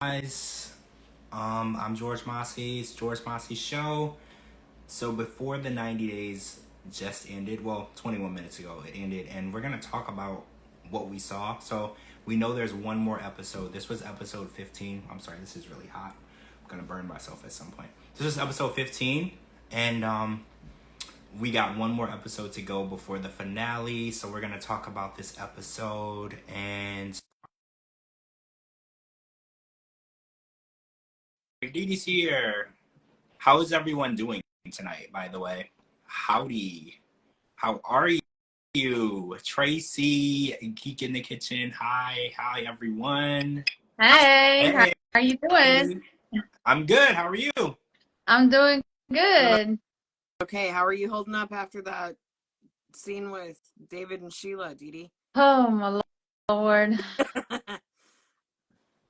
Guys, I'm George Mossey. It's George Mossey Show. So before the 90 days just ended, well, 21 minutes ago it ended, and we're gonna talk about what we saw. So we know there's one more episode. This was episode 15. I'm sorry, this is really hot. I'm gonna burn myself at some point. This is episode 15, and we got one more episode to go before the finale. So we're gonna talk about this episode and. DeeDee's here. How is everyone doing tonight, by the way? Howdy. How are you? Tracy, Geek in the Kitchen. Hi, everyone. Hey, how Hey, are you doing? I'm good. How are you? I'm doing good. Okay, how are you holding up after that scene with David and Sheila, DeeDee? Oh my Lord.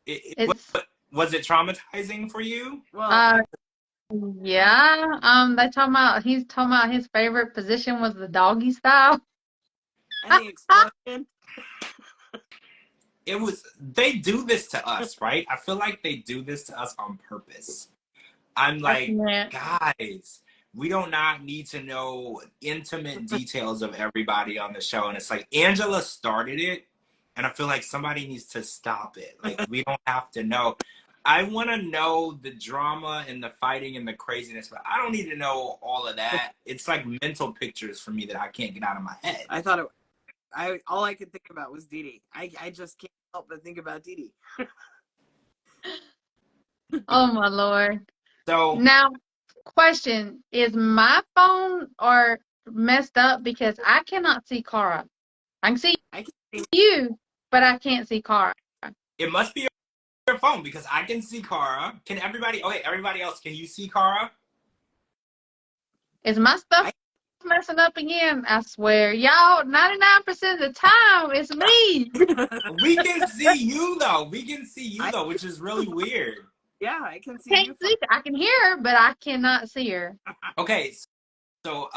It's Was it traumatizing for you? Well, yeah. He's talking about his favorite position was the doggy style. and the explosion. They do this to us, right? I feel like they do this to us on purpose. I'm like, guys, we do not need to know intimate details of everybody on the show. And it's like, Angela started it, and I feel like somebody needs to stop it. Like, we don't have to know. I want to know the drama and the fighting and the craziness, but I don't need to know all of that. It's like mental pictures for me that I can't get out of my head. I thought all I could think about was DeeDee. I just can't help but think about DeeDee. Oh my Lord. So Now, question, is my phone or messed up because I cannot see Kara? I can see you, but I can't see Kara. it must be your phone because I can see Kara. Can everybody, okay, everybody else, can you see Kara? Is my stuff messing up again? I swear. Y'all, 99% of the time, it's me. We can see you though. Which is really weird. Yeah, I can see Can't you. see. I can hear her, but I cannot see her. Okay, so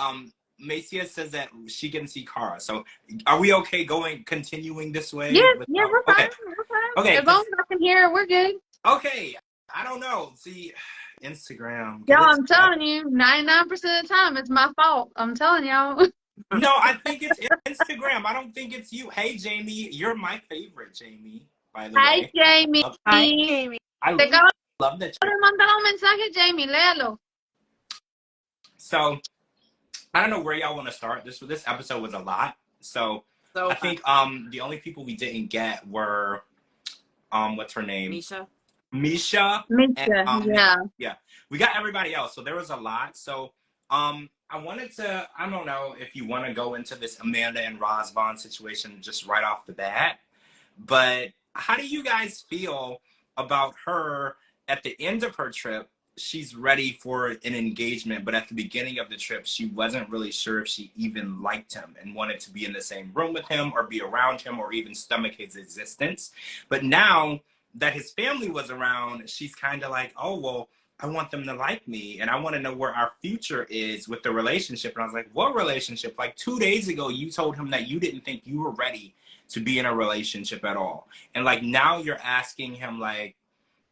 Macia says that she can see Kara. So are we okay continuing this way? Yeah, we're fine. Okay. We're fine. Okay. As long as I can hear her, we're good. Okay. I don't know. See, Instagram. Y'all, I'm telling you, 99% of the time, it's my fault. I'm telling y'all. No, I think it's Instagram. I don't think it's you. Hey, Jamie, you're my favorite, Jamie, by the Hi, way. Jamie. Hi, Jamie. I love that. Mandar un mensaje, Jamie. Léalo. So, I don't know where y'all want to start. This episode was a lot. So I think the only people we didn't get were what's her name? Misha. And, yeah. We got everybody else. So there was a lot. So I wanted to, I don't know if you want to go into this Amanda and Razvan situation just right off the bat, but how do you guys feel about her at the end of her trip? She's ready for an engagement, but at the beginning of the trip, she wasn't really sure if she even liked him and wanted to be in the same room with him or be around him or even stomach his existence. But now that his family was around, she's kind of like, oh, well, I want them to like me and I want to know where our future is with the relationship. And I was like, what relationship? Like 2 days ago, you told him that you didn't think you were ready to be in a relationship at all. And like now you're asking him like,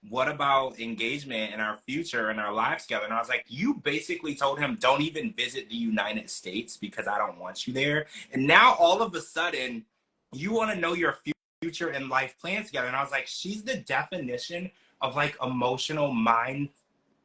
what about engagement and our future and our lives together? And I was like, you basically told him, don't even visit the United States because I don't want you there. And now all of a sudden, you want to know your future and life plans together. And I was like, she's the definition of like emotional mind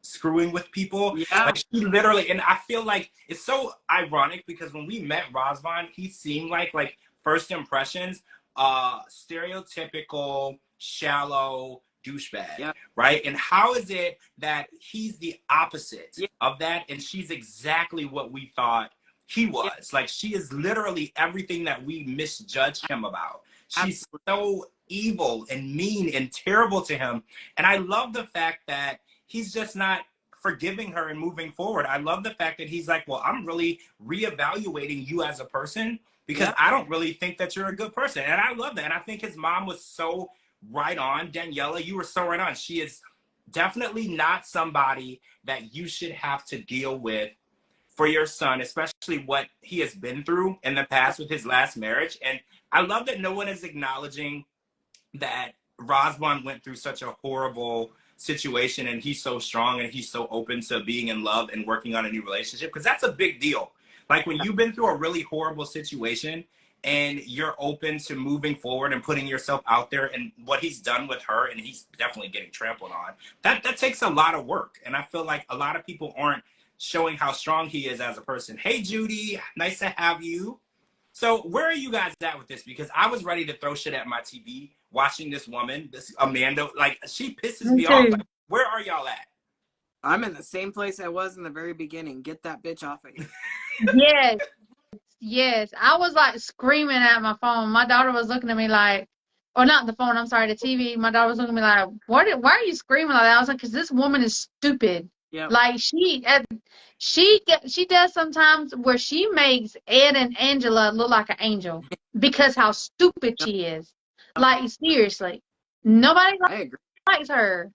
screwing with people. Yeah. Like she literally, and I feel like it's so ironic because when we met Razvan, he seemed like first impressions, stereotypical, shallow, douchebag, right? And how is it that he's the opposite of that and she's exactly what we thought he was? Like she is literally everything that we misjudged him about. She's so evil and mean and terrible to him. And I love the fact that he's just not forgiving her and moving forward. I love the fact that he's like, well, I'm really reevaluating you as a person because I don't really think that you're a good person. And I love that. And I think his mom was so right on. Daniela, you were so right on. She is definitely not somebody that you should have to deal with for your son, especially what he has been through in the past with his last marriage. And I love that no one is acknowledging that Razvan went through such a horrible situation and he's so strong and he's so open to being in love and working on a new relationship, because that's a big deal. Like when you've been through a really horrible situation and you're open to moving forward and putting yourself out there, and what he's done with her, and he's definitely getting trampled on, that takes a lot of work. And I feel like a lot of people aren't showing how strong he is as a person. Hey, Judy, nice to have you. So where are you guys at with this? Because I was ready to throw shit at my TV watching this woman, this Amanda, like she pisses me off. Like, where are y'all at? I'm in the same place I was in the very beginning. Get that bitch off of here. Yes. Yes. I was like screaming at my phone. My daughter was looking at me like, or not the phone, I'm sorry, the TV. My daughter was looking at me like, why are you screaming like that? I was like, because this woman is stupid. Yep. Like she does sometimes where she makes Ed and Angela look like an angel because how stupid she is. Like seriously, nobody likes her.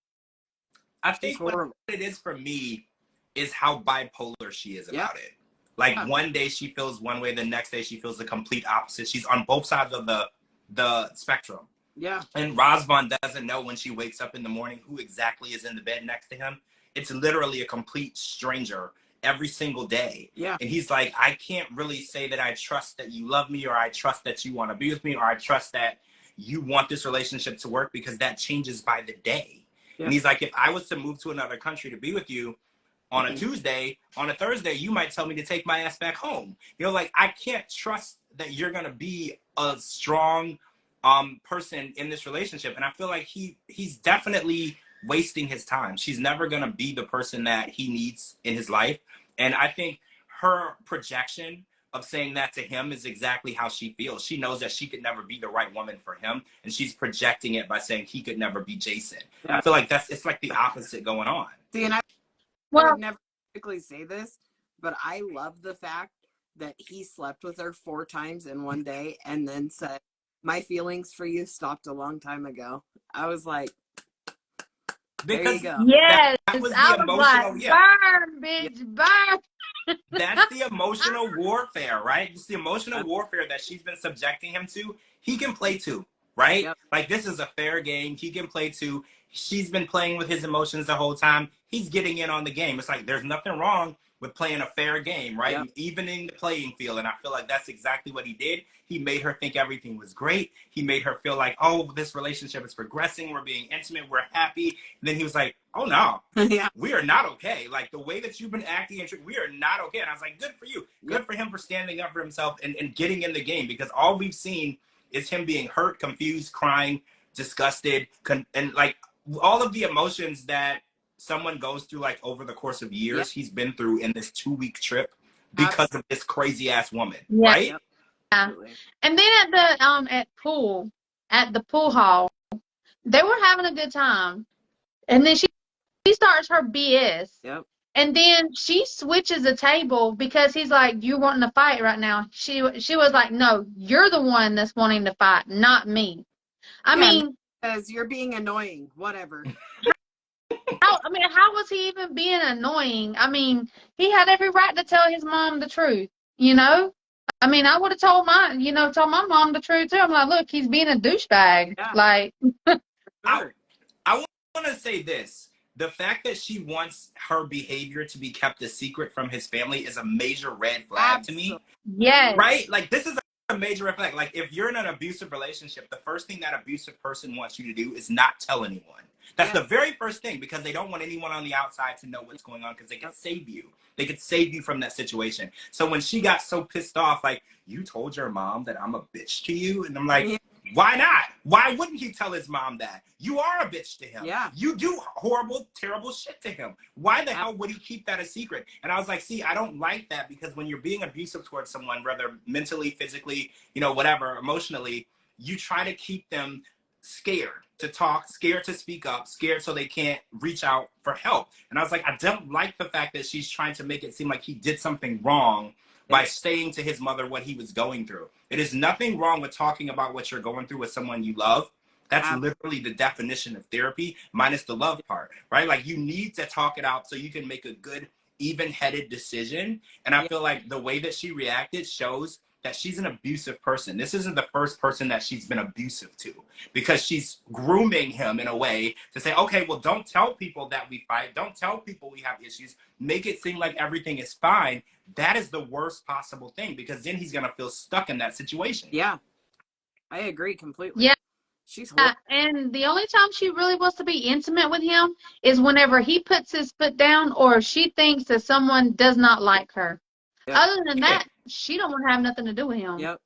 I think what it is for me is how bipolar she is about it. Like one day she feels one way, the next day she feels the complete opposite. She's on both sides of the spectrum. Yeah. And Razvan doesn't know when she wakes up in the morning who exactly is in the bed next to him. It's literally a complete stranger every single day. Yeah. And he's like, I can't really say that I trust that you love me, or I trust that you want to be with me, or I trust that you want this relationship to work, because that changes by the day. Yeah. And he's like, if I was to move to another country to be with you on a Tuesday, on a Thursday, you might tell me to take my ass back home. You know, like, I can't trust that you're going to be a strong person in this relationship. And I feel like he's definitely wasting his time. She's never going to be the person that he needs in his life. And I think her projection of saying that to him is exactly how she feels. She knows that she could never be the right woman for him, and she's projecting it by saying he could never be Jason. Yeah. I feel like it's like the opposite going on. See, and I would never typically say this, but I love the fact that he slept with her 4 times in one day and then said, my feelings for you stopped a long time ago. I was like, there you go. Yes, that was the I was emotional, like, burn, bitch, burn. That's the emotional warfare, right? It's the emotional warfare that she's been subjecting him to. He can play too, right? Yep. Like, this is a fair game. He can play too. She's been playing with his emotions the whole time. He's getting in on the game. It's like, there's nothing wrong with playing a fair game, right? Yep. Evening the playing field. And I feel like that's exactly what he did. He made her think everything was great. He made her feel like, oh, this relationship is progressing. We're being intimate. We're happy. And then he was like, oh, no, we are not okay. Like, the way that you've been acting, we are not okay. And I was like, good for you. Good for him for standing up for himself and getting in the game, because all we've seen is him being hurt, confused, crying, disgusted, and like all of the emotions that someone goes through, like, over the course of years, he's been through in this 2-week trip because of this crazy ass woman, right? Yeah. And then at the pool hall, they were having a good time, and then she starts her BS. Yep. And then she switches the table because he's like, "You're wanting to fight right now." She was like, "No, you're the one that's wanting to fight, not me." I mean, because you're being annoying. Whatever. How was he even being annoying? I mean, he had every right to tell his mom the truth, you know? I mean, I would have told my mom the truth too. I'm like, look, he's being a douchebag. Yeah. Like, I want to say this. The fact that she wants her behavior to be kept a secret from his family is a major red flag to me. Yes. Right? Like, this is a major red flag. Like, if you're in an abusive relationship, the first thing that abusive person wants you to do is not tell anyone. That's the very first thing, because they don't want anyone on the outside to know what's going on, because they can save you. They could save you from that situation. So when she got so pissed off, like, you told your mom that I'm a bitch to you? And I'm like, why not? Why wouldn't he tell his mom that? You are a bitch to him. Yeah. You do horrible, terrible shit to him. Why the hell would he keep that a secret? And I was like, see, I don't like that, because when you're being abusive towards someone, whether mentally, physically, whatever, emotionally, you try to keep them scared to talk, scared to speak up, scared so they can't reach out for help. And I was like, I don't like the fact that she's trying to make it seem like he did something wrong by saying to his mother what he was going through. It is nothing wrong with talking about what you're going through with someone you love. That's literally the definition of therapy, minus the love part, right? Like, you need to talk it out so you can make a good, even-headed decision. And I feel like the way that she reacted shows that she's an abusive person. This isn't the first person that she's been abusive to, because she's grooming him in a way to say, okay, well, don't tell people that we fight. Don't tell people we have issues. Make it seem like everything is fine. That is the worst possible thing, because then he's going to feel stuck in that situation. Yeah, I agree completely. Yeah. She's and the only time she really wants to be intimate with him is whenever he puts his foot down or she thinks that someone does not like her. Yep. Other than that, she don't want to have nothing to do with him. Yep.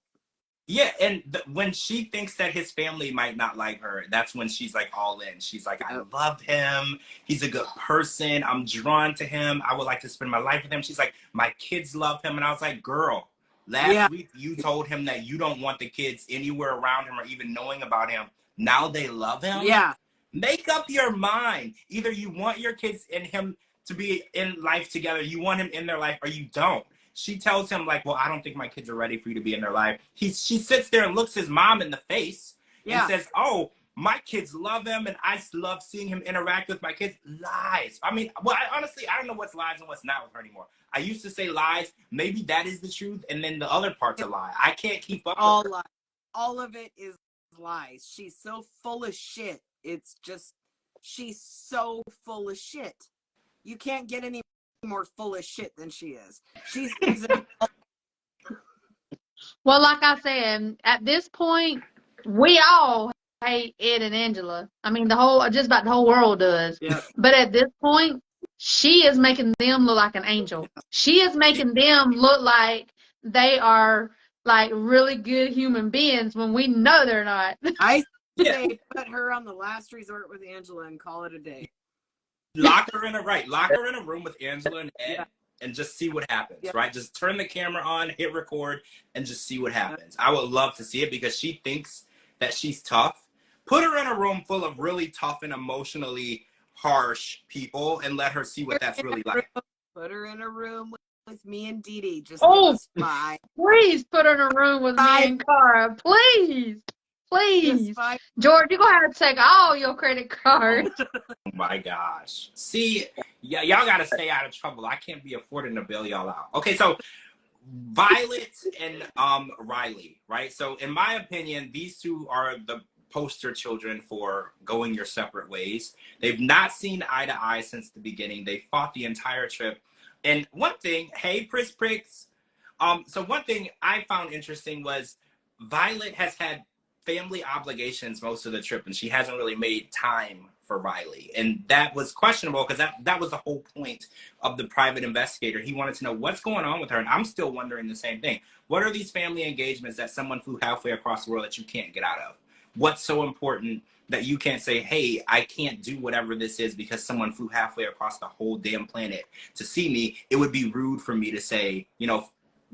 Yeah, and when she thinks that his family might not like her, that's when she's like all in. She's like, I love him. He's a good person. I'm drawn to him. I would like to spend my life with him. She's like, my kids love him. And I was like, girl, last week you told him that you don't want the kids anywhere around him or even knowing about him. Now they love him? Yeah. Make up your mind. Either you want your kids and him to be in life together, you want him in their life, or you don't. She tells him, like, well, I don't think my kids are ready for you to be in their life. She sits there and looks his mom in the face and says, oh, my kids love him and I love seeing him interact with my kids. Lies. I mean, well, honestly, I don't know what's lies and what's not with her anymore. I used to say lies. Maybe that is the truth. And then the other part's a lie. I can't keep up with her. Lies. All of it is lies. She's so full of shit. It's just, she's so full of shit. You can't get any more full of shit than she is. She's well, like I said, at this point, we all hate Ed and Angela. I mean, just about the whole world does. Yeah. But at this point, she is making them look like an angel. She is making them look like they are like really good human beings when we know they're not. I say put her on the last resort with Angela and call it a day. Lock her in a room with Angela and Ed and just see what happens, right? Just turn the camera on, hit record, and just see what happens. I would love to see it because she thinks that she's tough. Put her in a room full of really tough and emotionally harsh people and let her see what that's really like. Put her in a room with me and DeeDee. Just please put her in a room with me and Kara. Please. Please. George, you're going to have to take all your credit cards. Oh my gosh. See, y'all got to stay out of trouble. I can't be affording to bail y'all out. Okay, so Violet and Riley, right? So in my opinion, these two are the poster children for going your separate ways. They've not seen eye to eye since the beginning. They fought the entire trip. And one thing, hey, Pricks. So one thing I found interesting was Violet has had family obligations most of the trip, and she hasn't really made time for Riley. And that was questionable because that was the whole point of the private investigator. He wanted to know what's going on with her, and I'm still wondering the same thing. What are these family engagements that someone flew halfway across the world that you can't get out of? What's so important that you can't say, hey, I can't do whatever this is because someone flew halfway across the whole damn planet to see me? It would be rude for me to say, you know,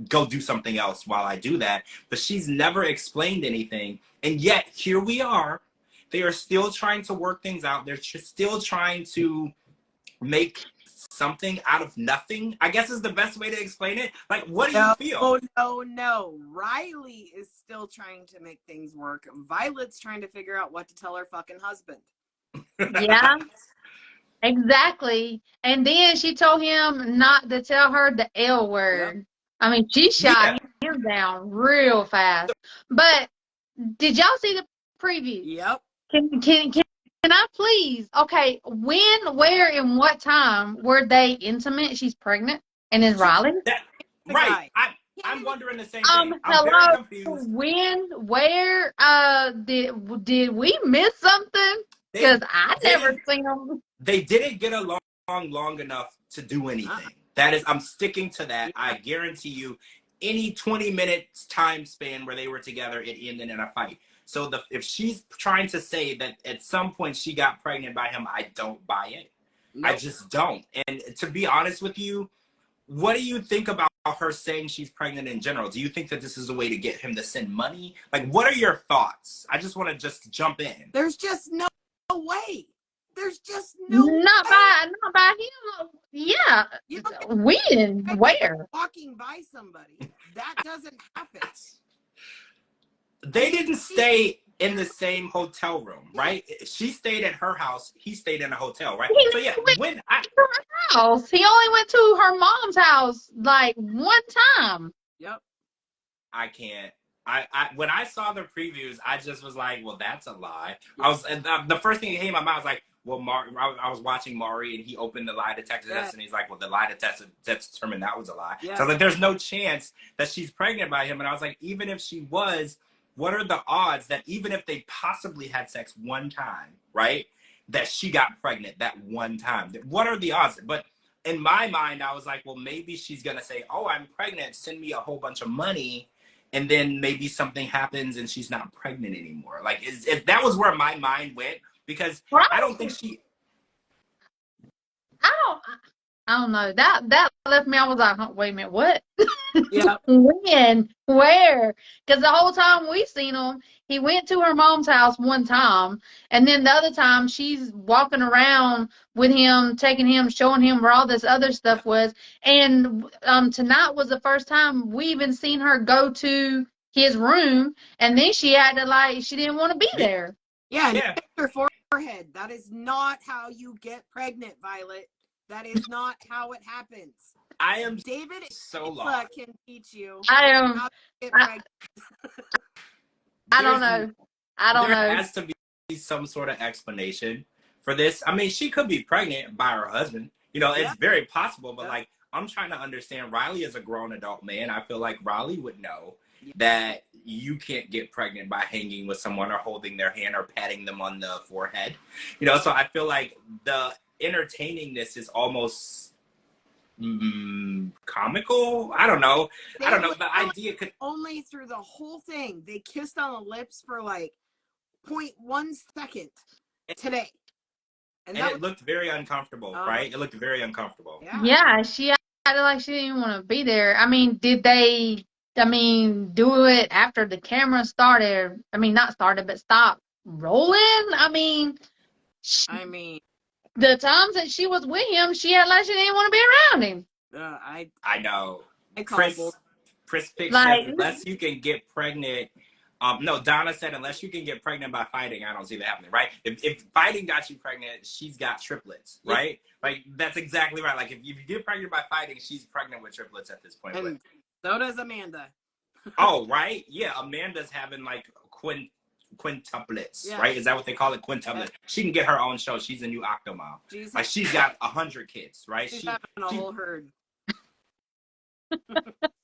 go do something else while I do that. But she's never explained anything. And yet here we are. They are still trying to work things out. They're still trying to make something out of nothing, I guess is the best way to explain it. Like, what do you feel? No. Riley is still trying to make things work. Violet's trying to figure out what to tell her fucking husband. Yeah. Exactly. And then she told him not to tell her the L word. Yep. I mean, she shot him down real fast. But did y'all see the preview? Yep. Can I please? Okay, when, where, and what time were they intimate? She's pregnant, and is Riley? Right. I'm wondering the same thing. I'm very confused. When, where? Did we miss something? Because I never seen them. They didn't get along long enough to do anything. That is, I'm sticking to that. I guarantee you, any 20 minutes time span where they were together, it ended in a fight. So if she's trying to say that at some point she got pregnant by him, I don't buy it. Nope. I just don't. And to be honest with you, what do you think about her saying she's pregnant in general? Do you think that this is a way to get him to send money? Like, what are your thoughts? I just want to just jump in. There's just no way. There's just no not way. by him. Yeah. You when? Where? Walking by somebody. That doesn't happen. They didn't stay in the same hotel room, right? She stayed at her house. He stayed in a hotel, right? So yeah, when I to her house, he only went to her mom's house like one time. Yep. I can't. When I saw the previews, I just was like, well, that's a lie. And the first thing that came in my mind was like, well, I was watching Maury and he opened the lie detector test and he's like, well, the lie detector determined that was a lie. So I was like, there's no chance that she's pregnant by him. And I was like, even if she was, what are the odds that even if they possibly had sex one time, right, that she got pregnant that one time? What are the odds? But in my mind, I was like, well, maybe she's going to say, oh, I'm pregnant. Send me a whole bunch of money. And then maybe something happens and she's not pregnant anymore. Like, if that was where my mind went, because I don't think she. I don't know. That left me. I was like, oh, wait a minute, what? Yeah. When? Where? Because the whole time we seen him, he went to her mom's house one time, and then the other time she's walking around with him, taking him, showing him where all this other stuff was. And tonight was the first time we even seen her go to his room, and then she acted like she didn't want to be there. Yeah, and her forehead. That is not how you get pregnant, Violet. That is not how it happens. I am David so lost. Can teach you I am. how to get pregnant. I don't know. There has to be some sort of explanation for this. I mean, she could be pregnant by her husband. You know, it's very possible. But like, I'm trying to understand. Riley is a grown adult man. I feel like Riley would know that you can't get pregnant by hanging with someone or holding their hand or patting them on the forehead. You know, so I feel like the entertainingness is almost comical. I don't know. The idea could only through the whole thing. They kissed on the lips for like 0.1 second today, and it looked very uncomfortable, right? It looked very uncomfortable. Yeah, she acted like she didn't want to be there. I mean, did they? I mean, do it after the camera started? I mean, not started, but stopped rolling. I mean, the times that she was with him, she acted like she didn't want to be around him. I know. Chris Pick like, said, unless you can get pregnant. No, Donna said, unless you can get pregnant by fighting, I don't see that happening, right? If fighting got you pregnant, she's got triplets, right? Like, that's exactly right. Like, if you get pregnant by fighting, she's pregnant with triplets at this point. And so does Amanda. Oh, right? Yeah, Amanda's having, like, quintuplets, right? Is that what they call it? Quintuplets. She can get her own show. She's a new Octomom. Like, she's got 100 kids, right? She's having a whole herd.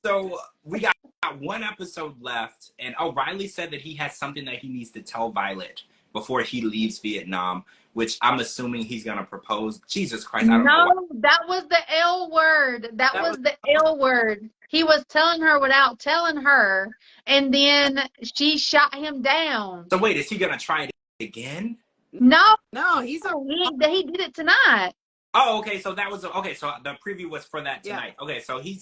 So we got one episode left, and Riley said that he has something that he needs to tell Violet before he leaves Vietnam, which I'm assuming he's gonna propose. Jesus Christ, I don't know. No, that was the L word. That was the L word. He was telling her without telling her, and then she shot him down. So wait, is he gonna try it again? No, he did it tonight. Oh, okay. So that was okay. So the preview was for that tonight. Yeah. Okay, so he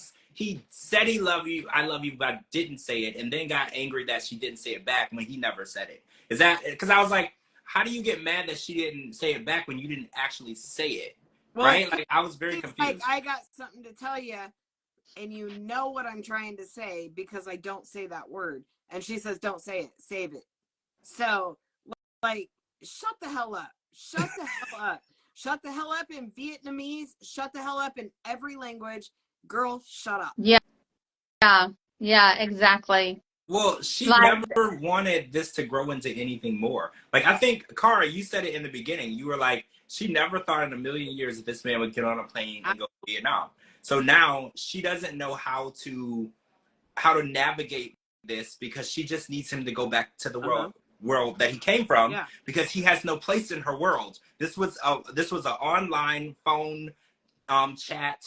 said he loved you, I love you, but didn't say it, and then got angry that she didn't say it back when he never said it. Is that because I was like, how do you get mad that she didn't say it back when you didn't actually say it? Well, right? Like, I was very confused. Like, I got something to tell you, and you know what I'm trying to say because I don't say that word. And she says, don't say it, save it. So, like, shut the hell up. Shut the hell up. Shut the hell up in Vietnamese. Shut the hell up in every language. Girl, shut up. Yeah, exactly. Well, she never wanted this to grow into anything more. Like, I think, Kara, you said it in the beginning. You were like, she never thought in a million years that this man would get on a plane and go to Vietnam. So now she doesn't know how to navigate this because she just needs him to go back to the world that he came from because he has no place in her world. This was an online phone chat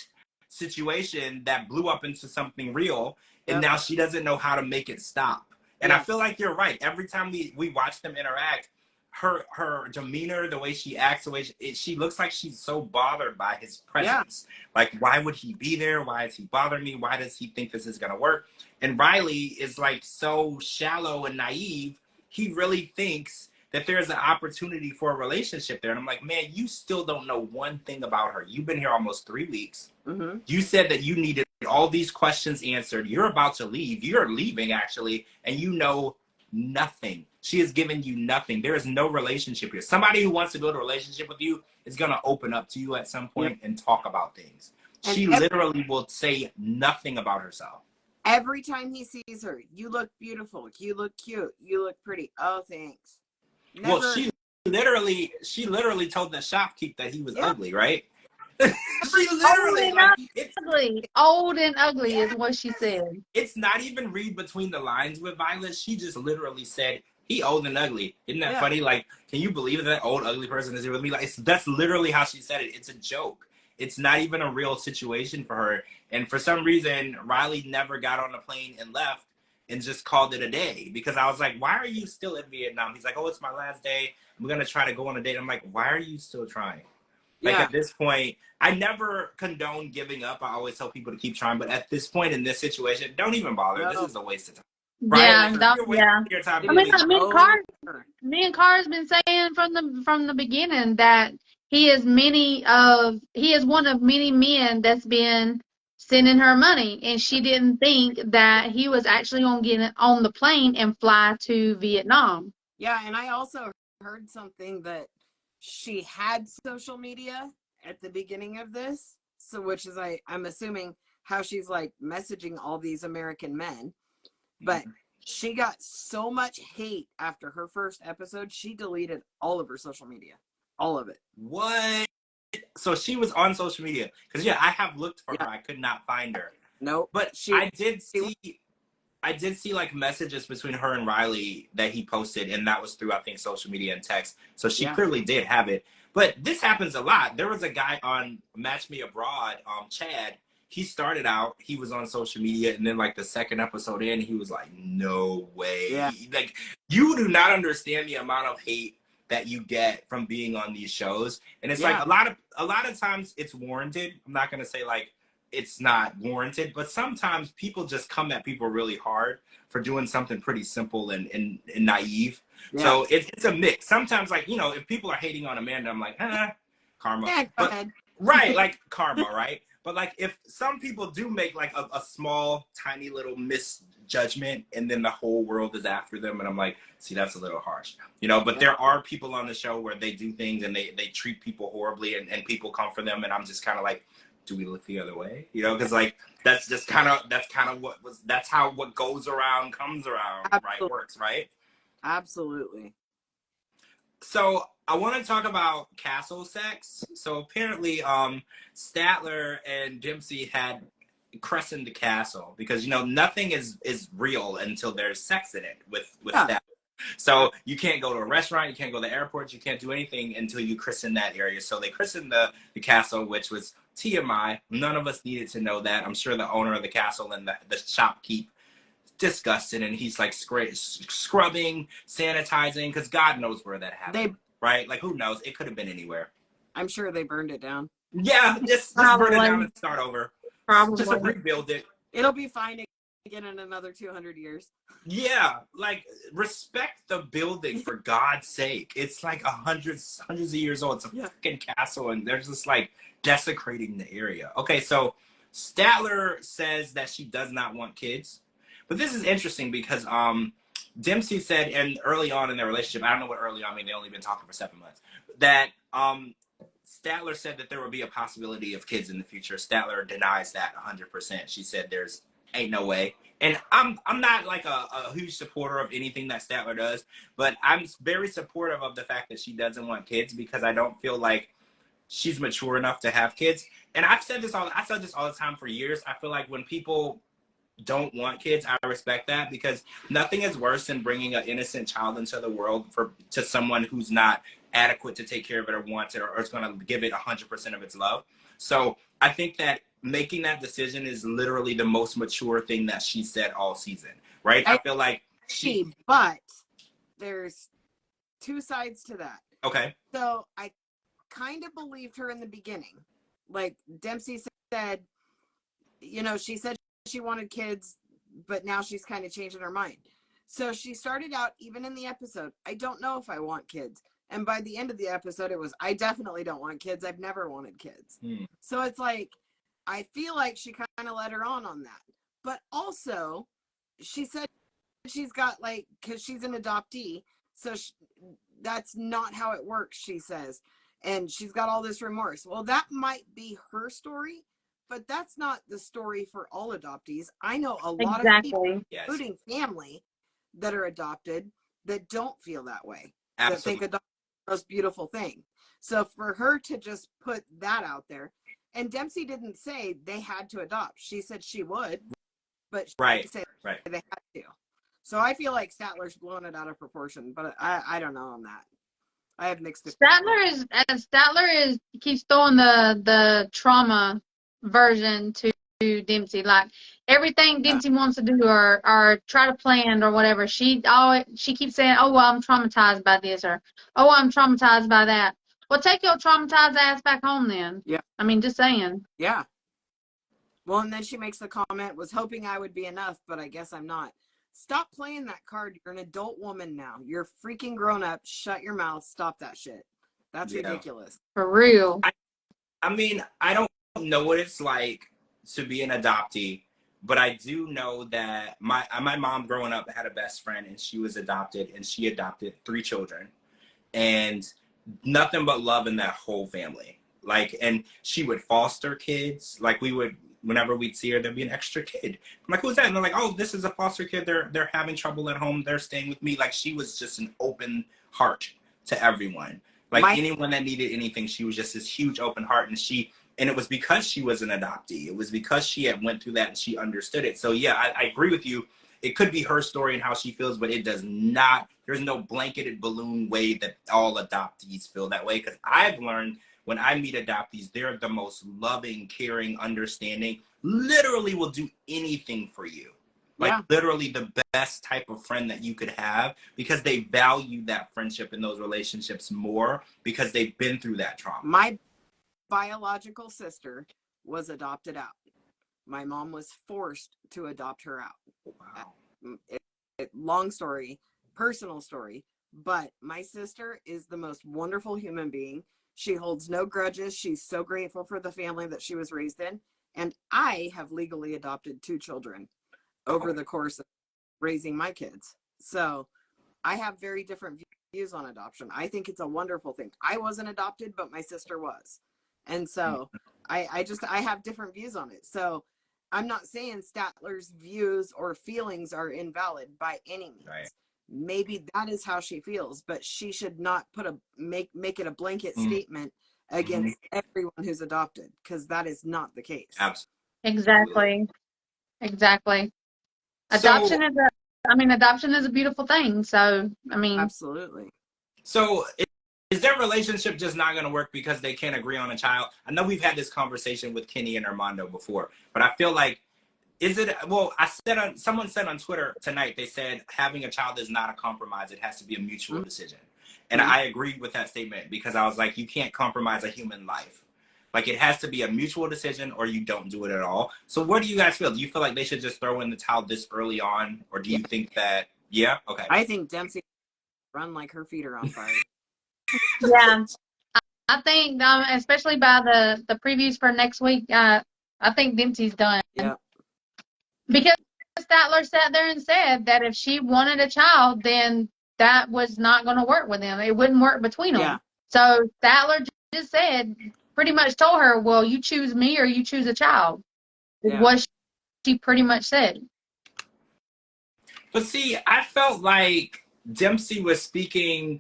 situation that blew up into something real, and now she doesn't know how to make it stop. And I feel like you're right. Every time we watch them interact, her demeanor, the way she acts, the way she looks like she's so bothered by his presence. Like, why would he be there? Why is he bothering me? Why does he think this is gonna work? And Riley is like so shallow and naive. He really thinks that there's an opportunity for a relationship there. And I'm like, man, you still don't know one thing about her. You've been here almost 3 weeks. Mm-hmm. You said that you needed all these questions answered. You're about to leave. You're leaving, actually, and you know nothing. She has given you nothing. There is no relationship here. Somebody who wants to build a relationship with you is going to open up to you at some point and talk about things. And she literally will say nothing about herself. Every time he sees her, you look beautiful, you look cute, you look pretty. Oh, thanks. Well, she literally told the shopkeep that he was ugly, right? She literally, like, it's ugly. Old and ugly is what she said. It's not even read between the lines with Violet. She just literally said, he old and ugly. Isn't that funny? Like, can you believe that old ugly person is here with me? Like, that's literally how she said it. It's a joke. It's not even a real situation for her. And for some reason, Riley never got on the plane and left and just called it a day. Because I was like, why are you still in Vietnam? He's like, oh, it's my last day. I'm going to try to go on a date. I'm like, why are you still trying? Like, at this point, I never condone giving up. I always tell people to keep trying. But at this point in this situation, don't even bother. No. This is a waste of time. Right? Yeah, like, your time, I mean, me and Car's been saying from the beginning that he is one of many men that's been sending her money, and she didn't think that he was actually going to get on the plane and fly to Vietnam. Yeah, and I also heard something that she had social media at the beginning of this, so which is I'm assuming how she's like messaging all these American men. But she got so much hate after her first episode, she deleted all of her social media. All of it. What? So she was on social media. Because, I have looked for her. I could not find her. Nope. But I did see like messages between her and Riley that he posted, and that was through, I think, social media and text. So she clearly did have it. But this happens a lot. There was a guy on Match Me Abroad, Chad. He started out, he was on social media, and then like the second episode in, he was like, no way. Yeah. Like, you do not understand the amount of hate that you get from being on these shows. And it's like a lot of times it's warranted. I'm not gonna say like it's not warranted, but sometimes people just come at people really hard for doing something pretty simple and naive. Yeah. So it's a mix. Sometimes, like, if people are hating on Amanda, I'm like, karma. Yeah, go ahead. Right, like karma, right? But like, if some people do make like a small, tiny little misjudgment, and then the whole world is after them, and I'm like, see, that's a little harsh, But there are people on the show where they do things and they treat people horribly, and people come for them, and I'm just kind of like, do we look the other way? Because like that's how what goes around comes around. Absolutely. Right? Works, right? Absolutely. So I want to talk about castle sex. So apparently, Statler and Dempsey had christened the castle because nothing is real until there's sex in it with Statler. So you can't go to a restaurant, you can't go to the airport, you can't do anything until you christen that area. So they christened the castle, which was TMI. None of us needed to know that. I'm sure the owner of the castle and the shopkeep disgusted, and he's like scrubbing, sanitizing, because God knows where that happened. Right? Like, who knows? It could have been anywhere. I'm sure they burned it down. Yeah, just burn it down and start over. Probably. Just rebuild it. It'll be fine again in another 200 years. Yeah, like, respect the building, for God's sake. It's like hundreds of years old. It's a fucking castle, and they're just like desecrating the area. Okay, so Statler says that she does not want kids. But this is interesting because Dempsey said, and early on in their relationship, I don't know what early on, I mean, they only been talking for 7 months, that Statler said that there would be a possibility of kids in the future. Statler denies that 100%. She said ain't no way. And I'm not like a huge supporter of anything that Statler does, but I'm very supportive of the fact that she doesn't want kids, because I don't feel like she's mature enough to have kids. And I said this all the time for years. I feel like when people don't want kids, I respect that, because nothing is worse than bringing an innocent child into the world to someone who's not adequate to take care of it or wants it or is going to give it 100% of its love. So I think that making that decision is literally the most mature thing that she said all season, right? I feel like but there's two sides to that. Okay. So I kind of believed her in the beginning. Like Dempsey said, she said she wanted kids, but now she's kind of changing her mind. So she started out, even in the episode, I don't know if I want kids. And by the end of the episode, it was, I definitely don't want kids. I've never wanted kids. So it's like, I feel like she kind of led her on that. But also, she said she's got because she's an adoptee. So that's not how it works, she says. And she's got all this remorse. Well, that might be her story, but that's not the story for all adoptees. I know a lot of people, including family, that are adopted that don't feel that way. Absolutely. That think adoption is the most beautiful thing. So for her to just put that out there, and Dempsey didn't say they had to adopt. She said she would, but she didn't say they had to. So I feel like Statler's blown it out of proportion, but I don't know on that. I have mixed opinions. Statler keeps throwing the trauma version to Dempsey. Like everything Dempsey wants to do or try to plan or whatever, she keeps saying, "Oh well, I'm traumatized by this," or "Oh, I'm traumatized by that." Well, take your traumatized ass back home then. Yeah. I mean, just saying. Yeah. Well, and then she makes the comment, "Was hoping I would be enough, but I guess I'm not." Stop playing that card. You're an adult woman now. You're freaking grown up. Shut your mouth. Stop that shit. That's ridiculous. For real. I mean, I don't know what it's like to be an adoptee, but I do know that my mom growing up had a best friend, and she was adopted, and she adopted 3 children, and nothing but love in that whole family. Like, and she would foster kids. Like, whenever we'd see her, there'd be an extra kid. I'm like, who's that? And they're like, oh, this is a foster kid. They're having trouble at home. They're staying with me. Like, she was just an open heart to everyone. Like, anyone that needed anything, she was just this huge open heart. And it was because she was an adoptee. It was because she had went through that and she understood it. So yeah, I agree with you. It could be her story and how she feels, but it does not, there's no blanketed balloon way that all adoptees feel that way. Because I've learned when I meet adoptees, they're the most loving, caring, understanding, literally will do anything for you. Like literally the best type of friend that you could have, because they value that friendship and those relationships more because they've been through that trauma. My biological sister was adopted out. My mom was forced to adopt her out. Wow. Long story, personal story, but my sister is the most wonderful human being. She holds no grudges. She's so grateful for the family that she was raised in. And I have legally adopted 2 children over the course of raising my kids. So I have very different views on adoption. I think it's a wonderful thing. I wasn't adopted, but my sister was. And so I have different views on it. So I'm not saying Statler's views or feelings are invalid by any means. Right. Maybe that is how she feels, but she should not make it a blanket statement against everyone who's adopted, because that is not the case. Absolutely. Exactly. Adoption is a beautiful thing. So, I mean, absolutely. So is their relationship just not going to work because they can't agree on a child? I know we've had this conversation with Kenny and Armando before, but I feel like, someone said on Twitter tonight, they said having a child is not a compromise. It has to be a mutual decision. And I agreed with that statement, because I was like, you can't compromise a human life. Like, it has to be a mutual decision or you don't do it at all. So what do you guys feel? Do you feel like they should just throw in the towel this early on? Or do you think that, okay. I think Dempsey run like her feet are on fire. Yeah. I think, especially by the previews for next week, I think Dempsey's done. Yeah. Because Statler sat there and said that if she wanted a child, then that was not going to work with them. It wouldn't work between them. Yeah. So Statler just said, pretty much told her, well, you choose me or you choose a child. Yeah. What she pretty much said. But see, I felt like Dempsey was speaking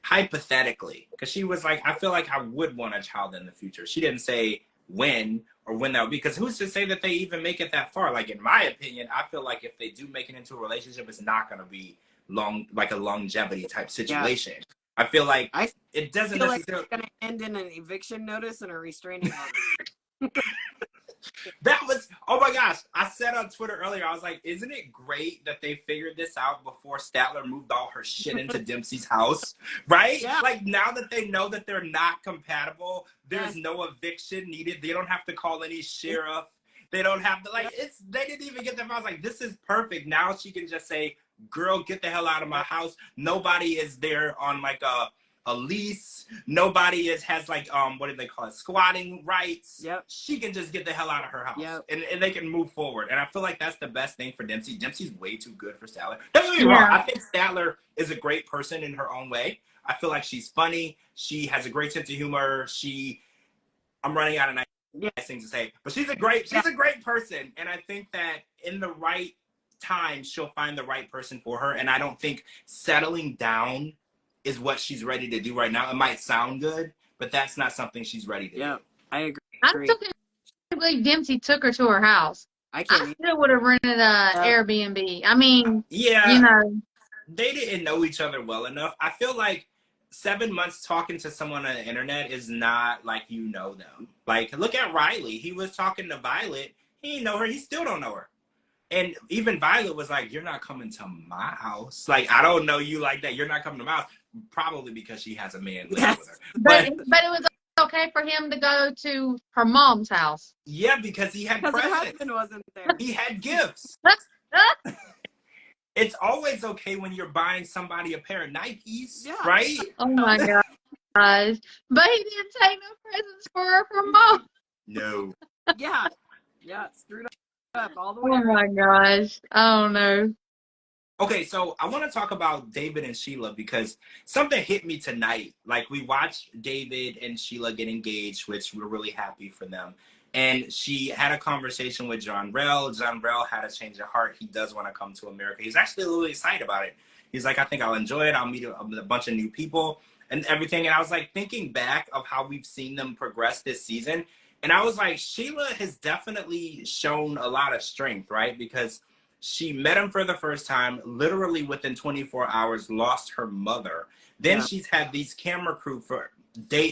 hypothetically, because she was like, I feel like I would want a child in the future. She didn't say when or when that would be, because who's to say that they even make it that far? Like, in my opinion, I feel like if they do make it into a relationship, it's not going to be like a longevity type situation. Yeah. I feel like it doesn't necessarily. Like it's going to end in an eviction notice and a restraining order. That was, oh my gosh, I said on Twitter earlier, I was like, isn't it great that they figured this out before Statler moved all her shit into Dempsey's house, right? Yeah. Like, now that they know that they're not compatible, there's no eviction needed. They don't have to call any sheriff. They don't have to, like, they didn't even get them. I was like, this is perfect. Now she can just say, girl, get the hell out of my house. Nobody is there on like a lease. Nobody has like what do they call it, squatting rights. Yep. She can just get the hell out of her house. Yep. And they can move forward. And I feel like that's the best thing for Dempsey. Dempsey's way too good for Statler. Don't get me wrong. I think Statler is a great person in her own way. I feel like she's funny. She has a great sense of humor. I'm running out of thing to say, but she's a great person, and I think that in the right time she'll find the right person for her. And I don't think settling down is what she's ready to do right now. It might sound good, but that's not something she's ready to do. I agree. I still can't believe Dempsey took her to her house. I still would have rented an Airbnb. I mean, yeah, you know, they didn't know each other well enough. I feel like 7 months talking to someone on the internet is not like you know them. Like, look at Riley. He was talking to Violet. He didn't know her. He still don't know her. And even Violet was like, you're not coming to my house. Like, I don't know you like that. You're not coming to my house. Probably because she has a man living with her. But it was okay for him to go to her mom's house. Yeah, because he had presents. Her husband wasn't there. He had gifts. It's always okay when you're buying somebody a pair of Nikes, right? Oh my gosh. But he didn't take no presents for her from mom. No. Yeah, screwed up all the way. Oh my gosh. I don't know. Okay, so I want to talk about David and Sheila because something hit me tonight. Like, we watched David and Sheila get engaged, which we're really happy for them. And she had a conversation with John Rell. John Rell had a change of heart. He does want to come to America. He's actually a little excited about it. He's like, I think I'll enjoy it. I'll meet a bunch of new people and everything. And I was like thinking back of how we've seen them progress this season. And I was like, Sheila has definitely shown a lot of strength, right? Because she met him for the first time, literally within 24 hours, lost her mother. Then she's had these camera crew for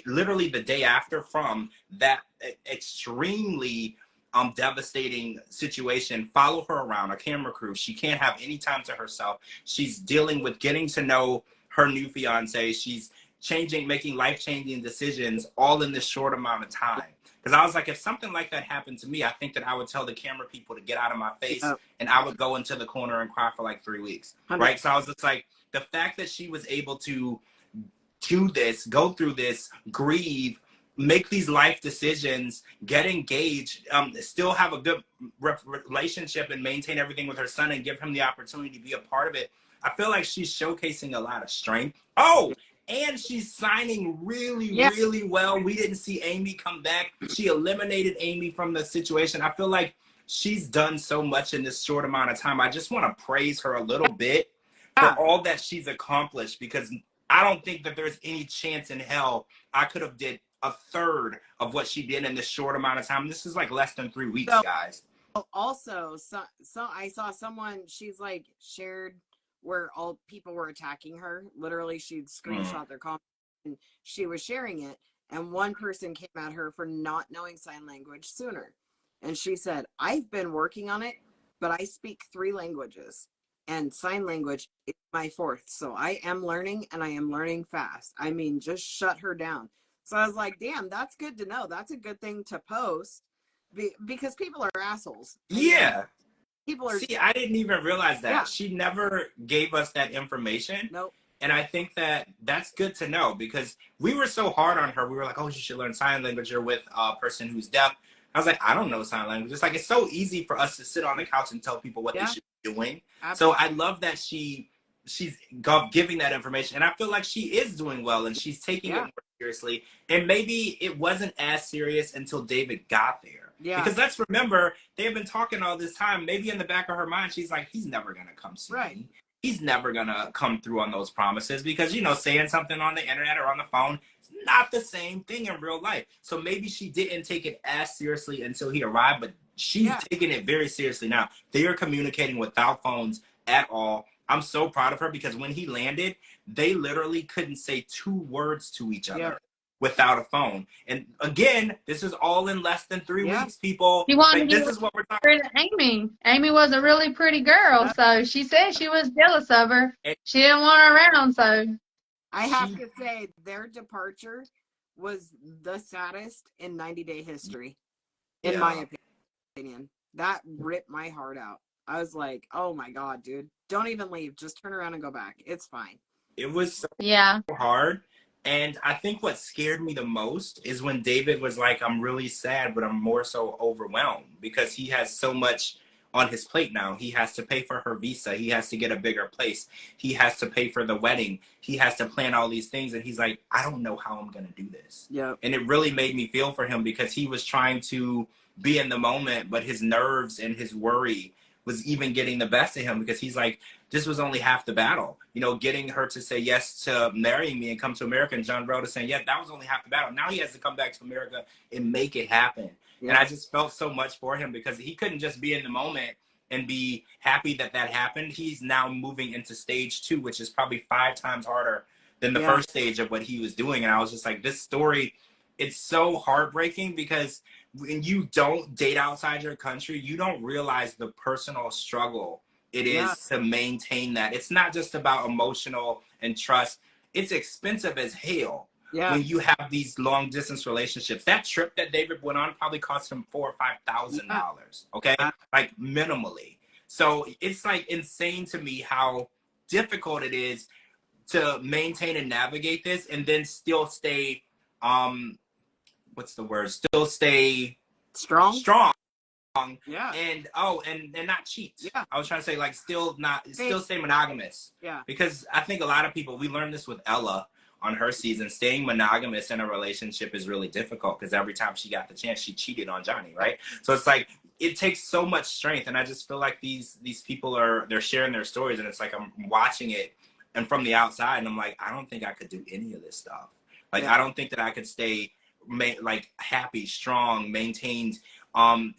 literally the day after from that extremely devastating situation, follow her around, a camera crew. She can't have any time to herself. She's dealing with getting to know her new fiance. She's making life-changing decisions all in this short amount of time. Because I was like, if something like that happened to me, I think that I would tell the camera people to get out of my face and I would go into the corner and cry for like 3 weeks. 100%. Right? So I was just like, the fact that she was able to do this, go through this, grieve, make these life decisions, get engaged, still have a good relationship and maintain everything with her son and give him the opportunity to be a part of it. I feel like she's showcasing a lot of strength. Oh, and she's signing really well. We didn't see Amy come back. She eliminated Amy from the situation. I feel like she's done so much in this short amount of time. I just want to praise her a little bit for all that she's accomplished, because I don't think that there's any chance in hell I could have did a third of what she did in this short amount of time. This is like less than 3 weeks, guys. Also, so I saw someone, she's like shared where all people were attacking her. Literally, she'd screenshot their comment and she was sharing it. And one person came at her for not knowing sign language sooner. And she said, I've been working on it, but I speak 3 languages. And sign language is my 4th. So I am learning, and I am learning fast. I mean, just shut her down. So I was like, damn, that's good to know. That's a good thing to post because people are assholes. Yeah. People are. See, I didn't even realize that. Yeah. She never gave us that information. Nope. And I think that that's good to know, because we were so hard on her. We were like, oh, you should learn sign language. You're with a person who's deaf. I was like, I don't know sign language. It's like, it's so easy for us to sit on the couch and tell people what they should be doing. Absolutely. So I love that she's giving that information. And I feel like she is doing well, and she's taking it more seriously. And maybe it wasn't as serious until David got there. Yeah. Because let's remember, they've been talking all this time. Maybe in the back of her mind, she's like, he's never going to come see me. He's never going to come through on those promises, because, you know, saying something on the internet or on the phone is not the same thing in real life. So maybe she didn't take it as seriously until he arrived, but she's taking it very seriously now. They are communicating without phones at all. I'm so proud of her, because when he landed, they literally couldn't say 2 words to each other without a phone. And again, this is all in less than 3 weeks, people. This is what we're talking about. Amy. Amy was a really pretty girl, so she said she was jealous of her. She didn't want her around, so. I have to say, their departure was the saddest in 90-day history, in my opinion. That ripped my heart out. I was like, oh my God, dude. Don't even leave. Just turn around and go back. It's fine. It was so hard. And I think what scared me the most is when David was like, I'm really sad, but I'm more so overwhelmed, because he has so much on his plate now. He has to pay for her visa. He has to get a bigger place. He has to pay for the wedding. He has to plan all these things. And he's like, I don't know how I'm going to do this. Yeah. And it really made me feel for him because he was trying to be in the moment, but his nerves and his worry was even getting the best of him because he's like, this was only half the battle. You know, getting her to say yes to marrying me and come to America, and John Broda saying, yeah, that was only half the battle. Now he has to come back to America and make it happen. Yeah. And I just felt so much for him because he couldn't just be in the moment and be happy that that happened. He's now moving into stage 2, which is probably 5 times harder than the first stage of what he was doing. And I was just like, this story, it's so heartbreaking because when you don't date outside your country, you don't realize the personal struggle it is to maintain that. It's not just about emotional and trust. It's expensive as hell. Yeah. When you have these long distance relationships. That trip that David went on probably cost him $4,000 or $5,000. Okay, like minimally. So it's like insane to me how difficult it is to maintain and navigate this, and then still stay what's the word? Still stay strong. Yeah. And not cheat. Yeah. I was trying to say like still stay monogamous. Yeah. Because I think a lot of people, we learned this with Ella on her season, staying monogamous in a relationship is really difficult because every time she got the chance, she cheated on Johnny, right? So it's like, it takes so much strength. And I just feel like these people they're sharing their stories, and it's like, I'm watching it and from the outside, and I'm like, I don't think I could do any of this stuff. Like, I don't think that I could stay like happy, strong, maintained,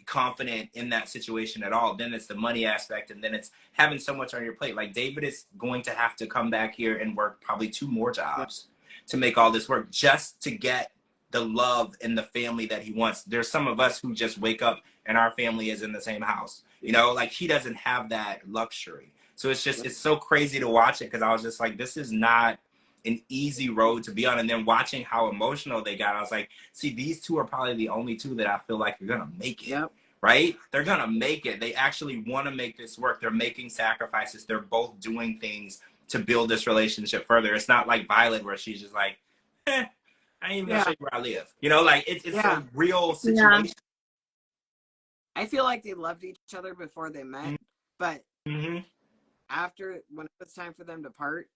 confident in that situation at all. Then it's the money aspect, and then it's having so much on your plate. Like, David is going to have to come back here and work probably 2 more jobs to make all this work just to get the love and the family that he wants. There's some of us who just wake up and our family is in the same house, you know, like he doesn't have that luxury. So it's just, it's so crazy to watch it because I was just like, this is not an easy road to be on. And then watching how emotional they got, I was like, see, these 2 are probably the only 2 that I feel like are gonna make it. Right? They're gonna make it. They actually want to make this work. They're making sacrifices. They're both doing things to build this relationship further. It's not like Violet where she's just like, I ain't even gonna show you where I live. You know, like it's a real situation. Yeah. I feel like they loved each other before they met, but after, when it was time for them to part,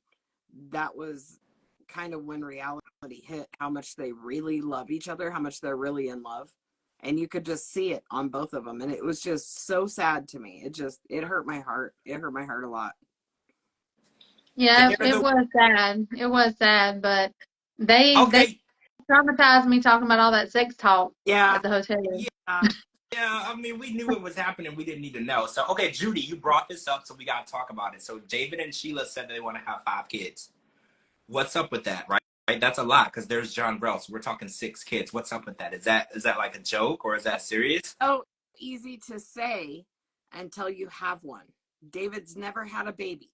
that was kind of when reality hit, how much they really love each other, how much they're really in love. And you could just see it on both of them. And it was just so sad to me. It hurt my heart. It hurt my heart a lot. Yeah, it was sad. It was sad, but they traumatized me talking about all that sex talk at the hotel. Yeah, I mean, we knew it was happening. We didn't need to know. So, okay, Judy, you brought this up, so we got to talk about it. So David and Sheila said they want to have 5 kids. What's up with that, right? That's a lot because there's John Brell. So we're talking 6 kids. What's up with that? Is that like a joke or is that serious? Oh, easy to say until you have one. David's never had a baby.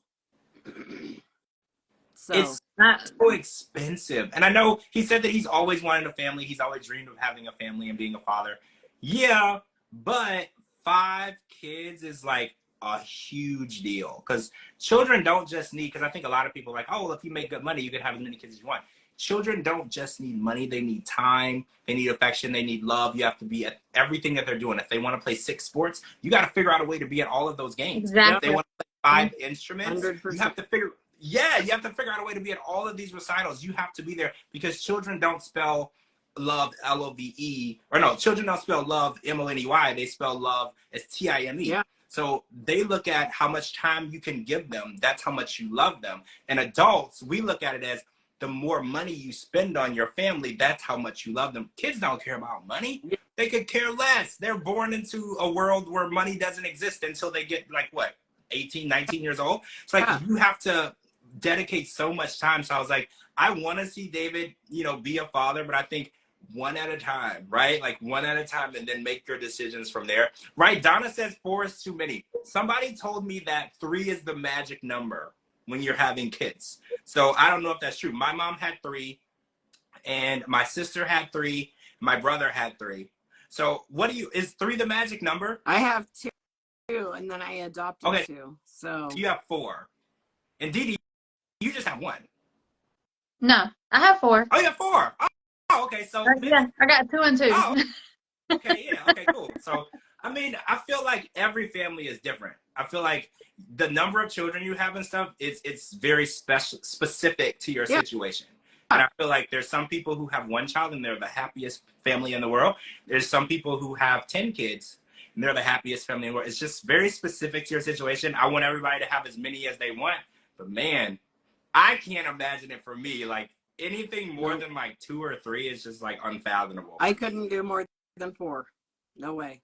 So it's not so expensive. And I know he said that he's always wanted a family. He's always dreamed of having a family and being a father. Yeah, but 5 kids is like a huge deal because children don't just need, because I think a lot of people are like, oh, well, if you make good money, you can have as many kids as you want. Children don't just need money. They need time. They need affection. They need love. You have to be at everything that they're doing. If they want to play 6 sports, you got to figure out a way to be at all of those games. Exactly. If they want to play 5 instruments, 100%. you have to figure out a way to be at all of these recitals. You have to be there because children don't spell love Love, or no, children don't spell love Money. They spell love as Time. Yeah. So they look at how much time you can give them. That's how much you love them. And adults, we look at it as the more money you spend on your family, that's how much you love them. Kids don't care about money. They could care less. They're born into a world where money doesn't exist until they get like what, 18, 19 years old. It's like you have to dedicate so much time. So I was like, I want to see David, you know, be a father, but I think one at a time, right? Like one at a time, and then make your decisions from there, right? Donna says 4 is too many. Somebody told me that 3 is the magic number when you're having kids. So I don't know if that's true. My mom had 3, and my sister had 3, my brother had 3. So is 3 the magic number? I have 2, and then I adopted 2. So you have 4. And DeeDee, you just have 1. No, I have 4. Oh, you have 4. Oh, okay. So yeah, I got 2 and 2. Oh, okay, yeah, okay, cool. So I mean, I feel like every family is different. I feel like the number of children you have and stuff it's very specific to your situation. And I feel like there's some people who have one child and they're the happiest family in the world. There's some people who have 10 kids and they're the happiest family in the world. It's just very specific to your situation. I want everybody to have as many as they want, but man, I can't imagine it for me. Like anything more than like 2 or 3 is just like unfathomable. I couldn't do more than 4. No way.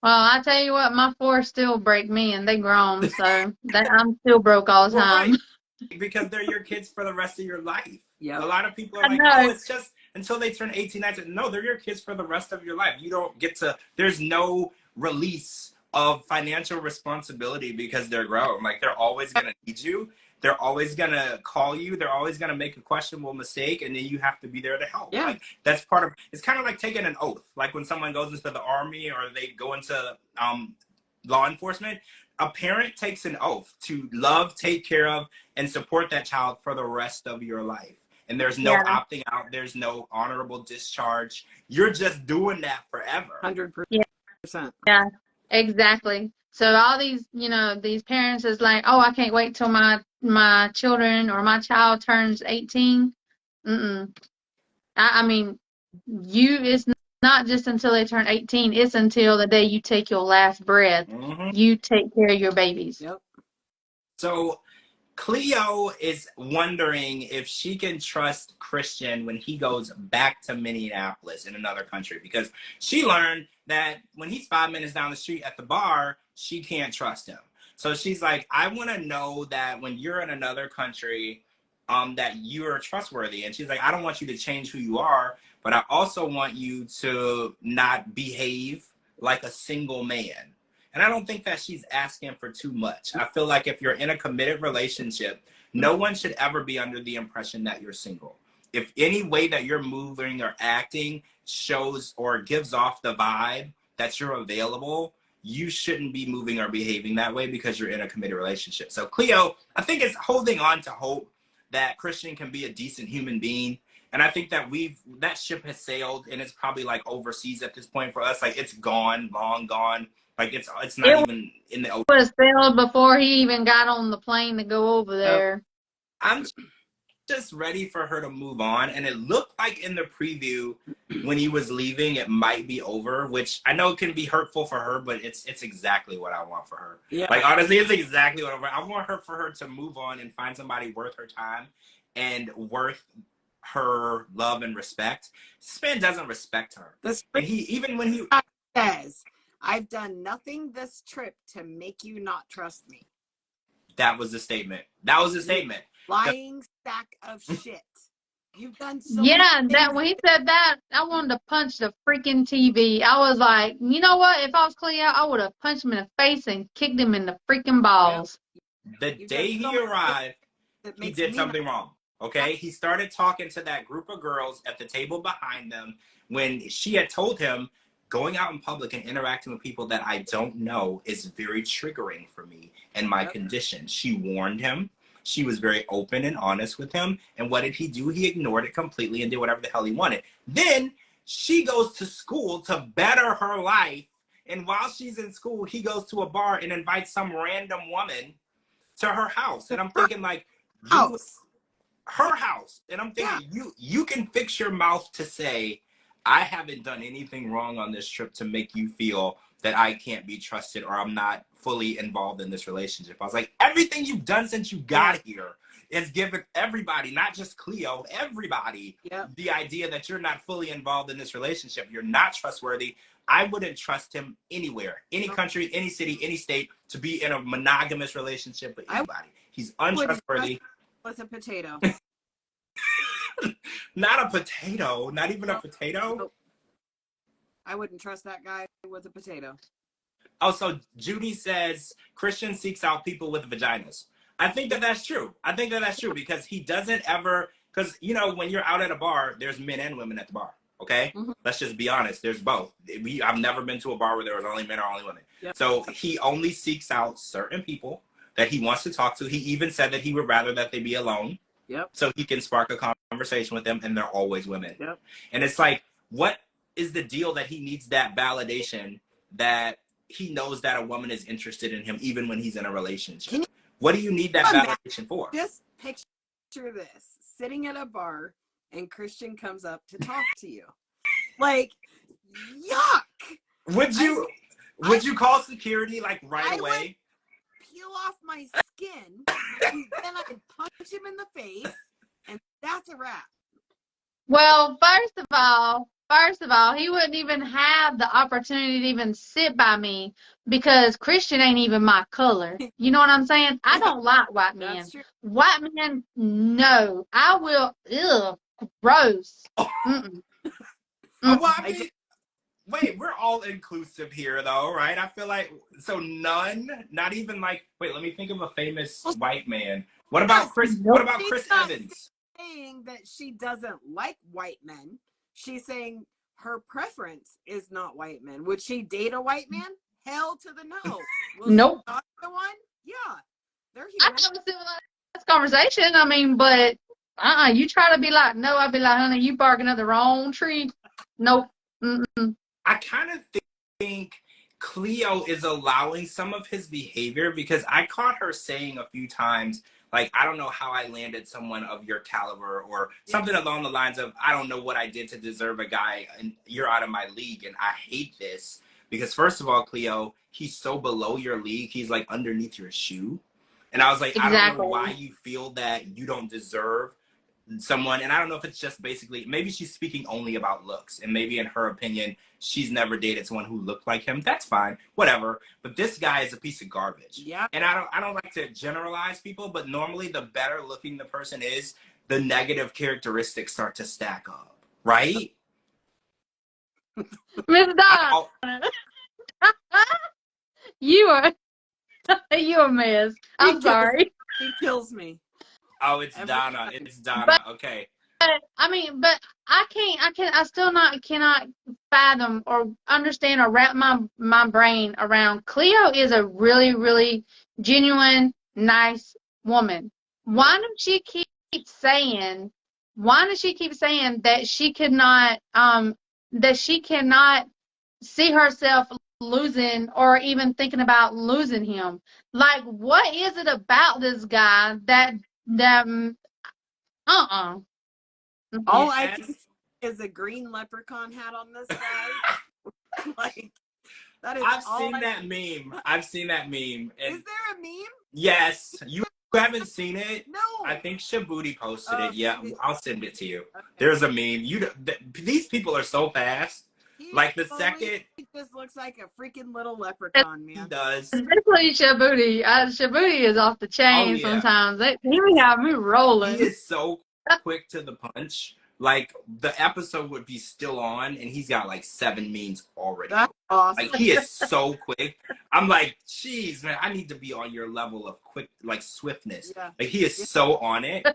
Well, I tell you what, my 4 still break me, and they grown, so I'm still broke all the time. Right. Because they're your kids for the rest of your life. Yeah. A lot of people are like, oh, it's just until they turn 18, 19. No, they're your kids for the rest of your life. You don't get to, there's no release of financial responsibility because they're grown. Like they're always going to need you. They're always going to call you. They're always going to make a questionable mistake, and then you have to be there to help. Yeah. Like that's part of, it's kind of like taking an oath. Like when someone goes into the army or they go into law enforcement, a parent takes an oath to love, take care of, and support that child for the rest of your life. And there's no opting out. There's no honorable discharge. You're just doing that forever. 100%. Yeah, exactly. So all these, these parents is like, oh, I can't wait till my children or my child turns 18. I mean, it's not just until they turn 18. It's until the day you take your last breath. Mm-hmm. You take care of your babies. Yep. So Cleo is wondering if she can trust Christian when he goes back to Minneapolis in another country, because she learned that when he's 5 minutes down the street at the bar, she can't trust him. So she's like, I want to know that when you're in another country, that you're trustworthy. And she's like, I don't want you to change who you are, but I also want you to not behave like a single man. And I don't think that she's asking for too much. I feel like if you're in a committed relationship, no one should ever be under the impression that you're single. If any way that you're moving or acting shows or gives off the vibe that you're available, you shouldn't be moving or behaving that way because you're in a committed relationship. So Cleo, I think, is holding on to hope that Christian can be a decent human being. And I think that that ship has sailed, and it's probably like overseas at this point for us. Like it's gone, long gone. Like it's not even in the ocean. It was sailed before he even got on the plane to go over there. I'm just ready for her to move on. And it looked like in the preview when he was leaving, it might be over, which I know can be hurtful for her, but it's exactly what I want for her. Yeah. Like honestly, it's exactly what I want for her to move on and find somebody worth her time and worth her love and respect. This man doesn't respect her. And even when he says, I've done nothing this trip to make you not trust me. That was the statement. That was the statement. Lying sack of shit. You've done so that when he said that, I wanted to punch the freaking TV. I was like, you know what? If I was Cleo, I would have punched him in the face and kicked him in the freaking balls. The day he arrived, he did something wrong. Okay? He started talking to that group of girls at the table behind them when she had told him, going out in public and interacting with people that I don't know is very triggering for me and my condition. She warned him. She was very open and honest with him. And what did he do? He ignored it completely and did whatever the hell he wanted. Then she goes to school to better her life. And while she's in school, he goes to a bar and invites some random woman to her house. And I'm thinking like, her house. And I'm thinking, you can fix your mouth to say, I haven't done anything wrong on this trip to make you feel that I can't be trusted or I'm not fully involved in this relationship. I was like, everything you've done since you got here is given everybody, not just Cleo, everybody, the idea that you're not fully involved in this relationship. You're not trustworthy. I wouldn't trust him anywhere, any country, any city, any state, to be in a monogamous relationship with anybody. He's untrustworthy. With a potato. Not a potato. Not even a potato. Nope. I wouldn't trust that guy with a potato. Oh, so Judy says Christian seeks out people with vaginas. I think that that's true. I think that that's true because he doesn't ever, because, when you're out at a bar, there's men and women at the bar. Okay? Mm-hmm. Let's just be honest. There's both. I've never been to a bar where there was only men or only women. Yep. So he only seeks out certain people that he wants to talk to. He even said that he would rather that they be alone. Yep. So he can spark a conversation with them, and they're always women. Yep. And it's like, what is the deal that he needs that validation that he knows that a woman is interested in him even when he's in a relationship. What do you need that validation for? Just picture this, sitting at a bar and Christian comes up to talk to you. Like, yuck! Would you call security like right away? Would peel off my skin, and then I'd punch him in the face, and that's a wrap. Well, first of all, he wouldn't even have the opportunity to even sit by me because Christian ain't even my color. You know what I'm saying? I don't like white men. That's true. White men, no. I will, gross. Mm-mm. Well, I mean, wait, we're all inclusive here, though, right? I feel like, so none, not even like, wait, let me think of a famous white man. What about Chris Evans? Saying that she doesn't like white men. She's saying her preference is not white men. Would she date a white man? Hell to the no. Will Nope. she not the one? Yeah. They're I human. have a civilized conversation. I mean, but you try to be like, no, I'd be like, honey, you barking up the wrong tree. Nope. Mm-mm. I kind of think Cleo is allowing some of his behavior because I caught her saying a few times, like, I don't know how I landed someone of your caliber or something along the lines of, I don't know what I did to deserve a guy and you're out of my league and I hate this. Because first of all, Cleo, he's so below your league. He's like underneath your shoe. And I was like, Exactly. I don't know why you feel that you don't deserve someone. And I don't know if it's just basically, maybe she's speaking only about looks. And maybe in her opinion, she's never dated someone who looked like him. That's fine, whatever. But this guy is a piece of garbage. Yeah. And I don't like to generalize people, but normally the better looking the person is, the negative characteristics start to stack up, right? Miss Donna, you a mess. I'm sorry. He kills me. Oh, it's Donna. It's Donna. Okay. But I still cannot fathom or understand or wrap my brain around. Cleo is a really, really genuine, nice woman. Why does she keep saying that she could not, that she cannot see herself losing or even thinking about losing him? Like, what is it about this guy that All I can see is a green leprechaun hat on this guy. Like, that is I've seen that meme. And is there a meme? yes. You haven't seen it? No. I think Shabuti posted it. Yeah, I'll send it to you. Okay. There's a meme. These people are so fast. Like the second, he just looks like a freaking little leprechaun, man. He does. Especially Shabuti. Shabuti is off the chain sometimes. He would have me rolling. He is so quick to the punch. Like the episode would be still on, and he's got like 7 memes already. That's awesome. Like he is so quick. I'm like, geez, man, I need to be on your level of quick, like swiftness. Yeah. Like he is so on it.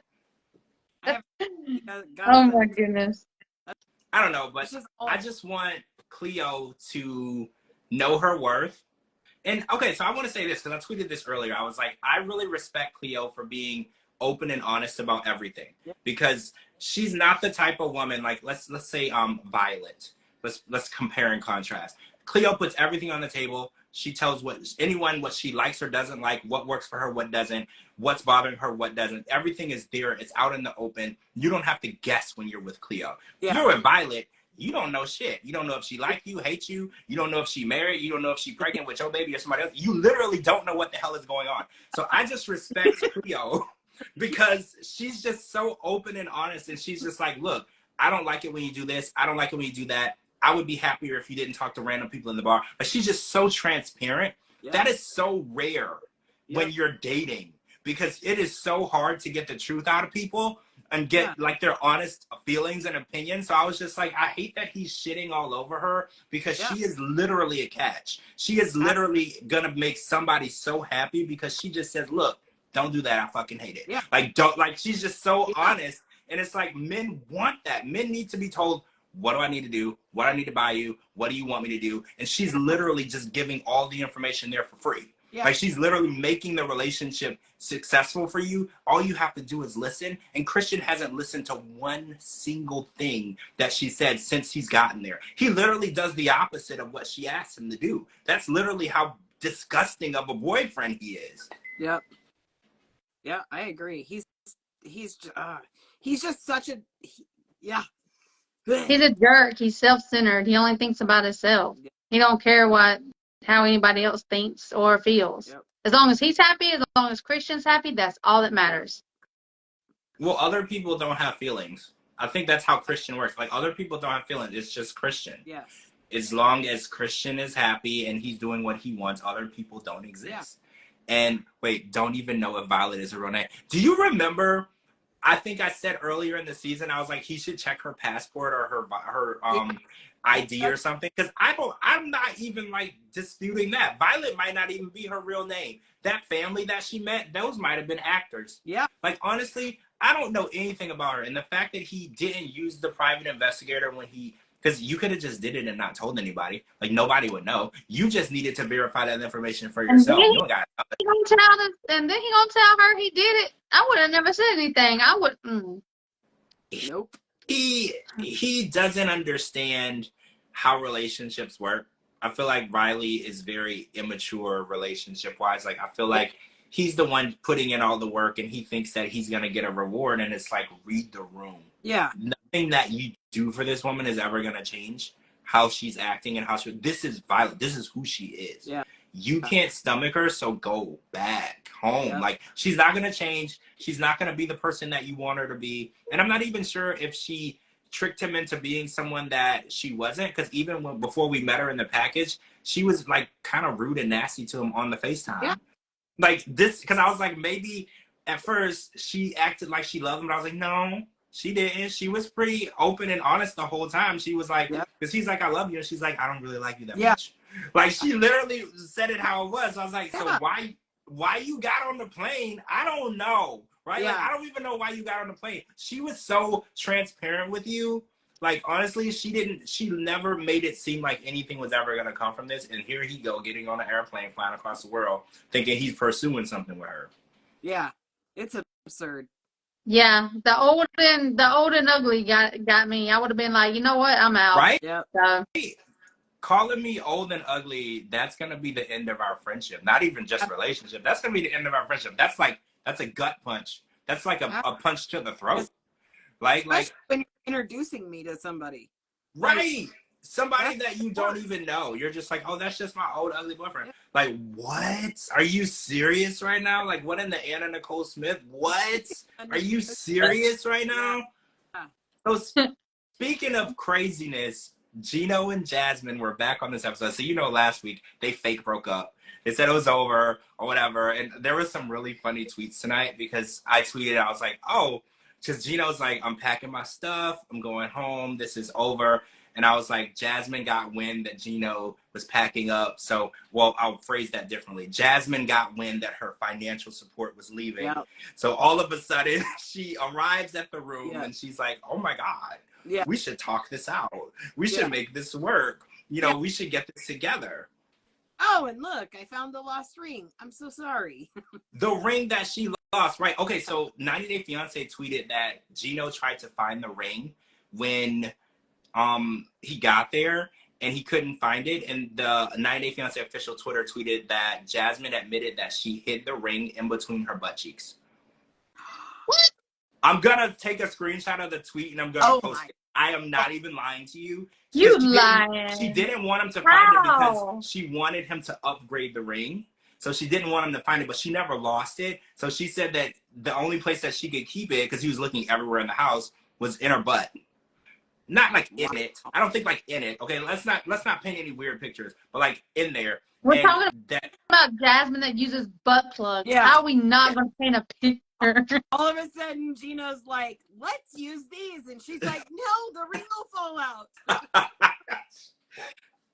Oh my goodness. I don't know, but I just want Cleo to know her worth. And okay, so I want to say this because I tweeted this earlier. I was like, I really respect Cleo for being open and honest about everything, because she's not the type of woman, like let's say Violet. Let's compare and contrast. Cleo puts everything on the table. She tells anyone what she likes or doesn't like, what works for her, what doesn't, what's bothering her, what doesn't. Everything is there. It's out in the open. You don't have to guess when you're with Cleo. Yeah. If you're with Violet, you don't know shit. You don't know if she likes you, hates you. You don't know if she married. You don't know if she's pregnant with your baby or somebody else. You literally don't know what the hell is going on. So I just respect Cleo because she's just so open and honest. And she's just like, look, I don't like it when you do this. I don't like it when you do that. I would be happier if you didn't talk to random people in the bar. But she's just so transparent. Yes. That is so rare when you're dating, because it is so hard to get the truth out of people and get like their honest feelings and opinions. So I was just like, I hate that he's shitting all over her, because she is literally a catch. She is literally gonna make somebody so happy because she just says, look, don't do that. I fucking hate it. Yeah. Like, don't, like, she's just so honest. And it's like, men want that. Men need to be told, what do I need to do? What I need to buy you? What do you want me to do? And she's literally just giving all the information there for free. Yeah. Like, she's literally making the relationship successful for you. All you have to do is listen. And Christian hasn't listened to one single thing that she said since he's gotten there. He literally does the opposite of what she asked him to do. That's literally how disgusting of a boyfriend he is. Yep. Yeah, I agree. He's just such a yeah. He's a jerk. He's self-centered. He only thinks about himself. Yep. He don't care how anybody else thinks or feels. Yep. As long as he's happy, as long as Christian's happy, that's all that matters. Well, other people don't have feelings. I think that's how Christian works. Like, other people don't have feelings. It's just Christian. Yes. As long as Christian is happy and he's doing what he wants, other people don't exist. Yeah. And wait, don't even know if Violet is her real name. Do you remember? I think I said earlier in the season, I was like, he should check her passport or her ID or something. Because I'm not even like disputing that. Violet might not even be her real name. That family that she met, those might have been actors. Yeah. Like, honestly, I don't know anything about her. And the fact that he didn't use the private investigator when because you could have just did it and not told anybody. Like, nobody would know. You just needed to verify that information for yourself. You don't got and then he gonna tell her he did it. I would have never said anything. I would. Nope. He doesn't understand how relationships work. I feel like Riley is very immature relationship-wise. Like, I feel like he's the one putting in all the work, and he thinks that he's gonna get a reward. And it's like, read the room. Yeah. Nothing that you do for this woman is ever gonna change how she's acting and how this is Violet. This is who she is. Yeah. You can't stomach her, so go back home. Yeah. Like, she's not gonna change. She's not gonna be the person that you want her to be. And I'm not even sure if she tricked him into being someone that she wasn't. Because even before we met her in the package, she was like kind of rude and nasty to him on the FaceTime. Yeah. Like this, because I was like, maybe at first she acted like she loved him, but I was like, no. She didn't. She was pretty open and honest the whole time. She was like, because he's like, I love you. And she's like, I don't really like you that much. Like, she literally said it how it was. So I was like, so why you got on the plane? I don't know. Right? Yeah. Like, I don't even know why you got on the plane. She was so transparent with you. Like, honestly, she never made it seem like anything was ever going to come from this. And here he go, getting on an airplane, flying across the world, thinking he's pursuing something with her. Yeah. It's absurd. Yeah, the old and ugly got me. I would have been like, you know what, I'm out. Right? Yeah. So. Calling me old and ugly, that's gonna be the end of our friendship. Not even just relationship. That's gonna be the end of our friendship. That's a gut punch. That's like a punch to the throat. Like when you're introducing me to somebody. Right. Somebody that you don't even know. You're just like, oh, that's just my old ugly boyfriend. Like, what? Are you serious right now? Like, what in the Anna Nicole Smith? What? Are you serious right now? So, speaking of craziness, Gino and Jasmine were back on this episode. So, last week, they fake broke up. They said it was over or whatever. And there was some really funny tweets tonight because I tweeted, I was like, oh, because Gino's like, I'm packing my stuff. I'm going home. This is over. And I was like, Jasmine got wind that Gino was packing up. So, well, I'll phrase that differently. Jasmine got wind that her financial support was leaving. Yep. So all of a sudden, she arrives at the room and she's like, oh my God, we should talk this out. We should make this work. We should get this together. Oh, and look, I found the lost ring. I'm so sorry. The ring that she lost, right? Okay, so 90 Day Fiancé tweeted that Gino tried to find the ring when he got there and he couldn't find it, and the 90 Day Fiancé official Twitter tweeted that Jasmine admitted that she hid the ring in between her butt cheeks. What? I'm gonna take a screenshot of the tweet and I'm gonna post it. I am not even lying to you. You lying. She didn't want him to find it because she wanted him to upgrade the ring. So she didn't want him to find it, but she never lost it. So she said that the only place that she could keep it, because he was looking everywhere in the house, was in her butt. Not like in it. I don't think like in it. Okay, let's not paint any weird pictures, but like in there. We're talking about Jasmine that uses butt plugs. Yeah. How are we not going to paint a picture? All of a sudden, Gino's like, let's use these. And she's like, no, the ring will fall out.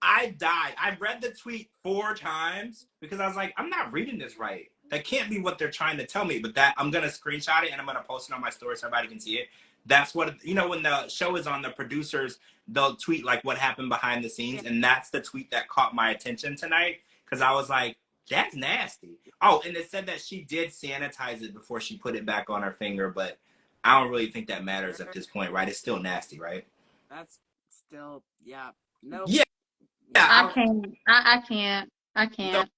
I died. I read the tweet 4 times because I was like, I'm not reading this right. That can't be what they're trying to tell me. But that I'm going to screenshot it and I'm going to post it on my story so everybody can see it. That's what, when the show is on, the producers, they'll tweet like what happened behind the scenes. And that's the tweet that caught my attention tonight. Because I was like, That's nasty. Oh, and it said that she did sanitize it before she put it back on her finger, but I don't really think that matters at this point, right? It's still nasty, right? That's still, yeah. Nope. Yeah. I can't. I can't. I can't.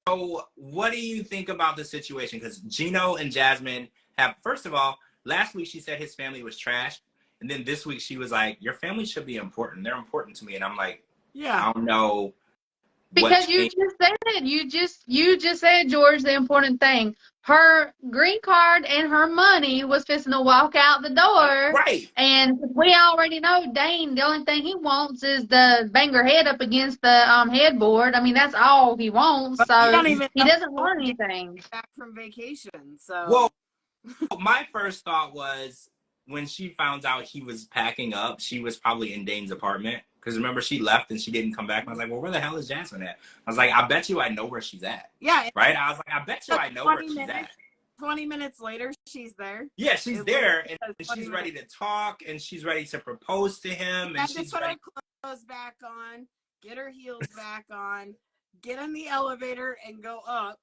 So what do you think about the situation? Because Gino and Jasmine have, first of all, last week she said his family was trash. And then this week she was like, your family should be important. They're important to me. And I'm like, yeah. I don't know. Because you just said it. You just said, George, the important thing. Her green card and her money was fixing to walk out the door. Right. And we already know Dane, the only thing he wants is to bang her head up against the headboard. I mean, that's all he wants. But so he doesn't want anything. Back from vacation. So well, my first thought was when she found out he was packing up, she was probably in Dane's apartment. Because remember, she left and she didn't come back. And I was like, well, where the hell is Jasmine at? I was like, I bet you I know where she's at. Yeah. Right? I was like, I bet you I know where she's at. 20 minutes later, she's there. Yeah, she's there, and she's ready to talk, and she's ready to propose to him. And she's put ready. her clothes back on, get her heels back on, get in the elevator, and go up.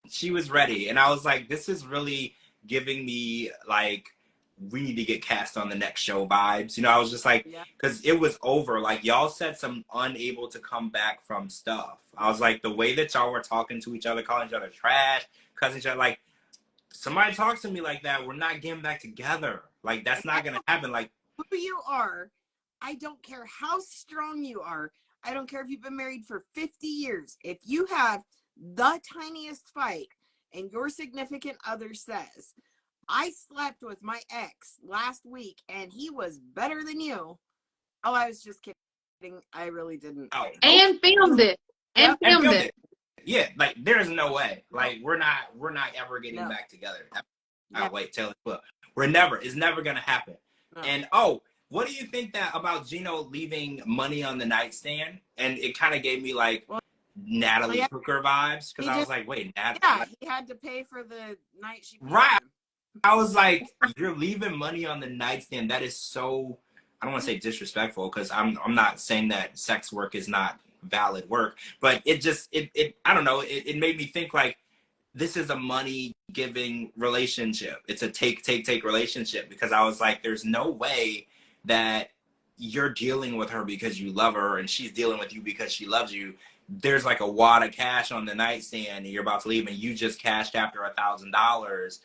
She was ready, and I was like, this is really giving me, like, we need to get cast on the next show vibes. You know, I was just like, because it was over. Like, y'all said some unable to come back from stuff. I was like, the way that y'all were talking to each other, calling each other trash, cussing each other, like, somebody talks to me like that, we're not getting back together. Like, that's not going to happen. Like, who you are, I don't care how strong you are. I don't care if you've been married for 50 years. If you have the tiniest fight and your significant other says, I slept with my ex last week and he was better than you. Oh, I was just kidding. I really didn't. Oh. And filmed it. And filmed it. Yeah, like there's no way. Like we're not ever getting back together. Oh, wait, Taylor Swift. It's never gonna happen. No. And what do you think about Gino leaving money on the nightstand? And it kind of gave me like Natalie Hooker vibes because I was like, wait, Natalie. Yeah, he had to pay for the night she. Right. I was like, you're leaving money on the nightstand. That is so, I don't want to say disrespectful because I'm not saying that sex work is not valid work, but it I don't know, it made me think like this is a money giving relationship. It's a take relationship because I was like, there's no way that you're dealing with her because you love her and she's dealing with you because she loves you. There's like a wad of cash on the nightstand and you're about to leave and you just cashed after $1,000.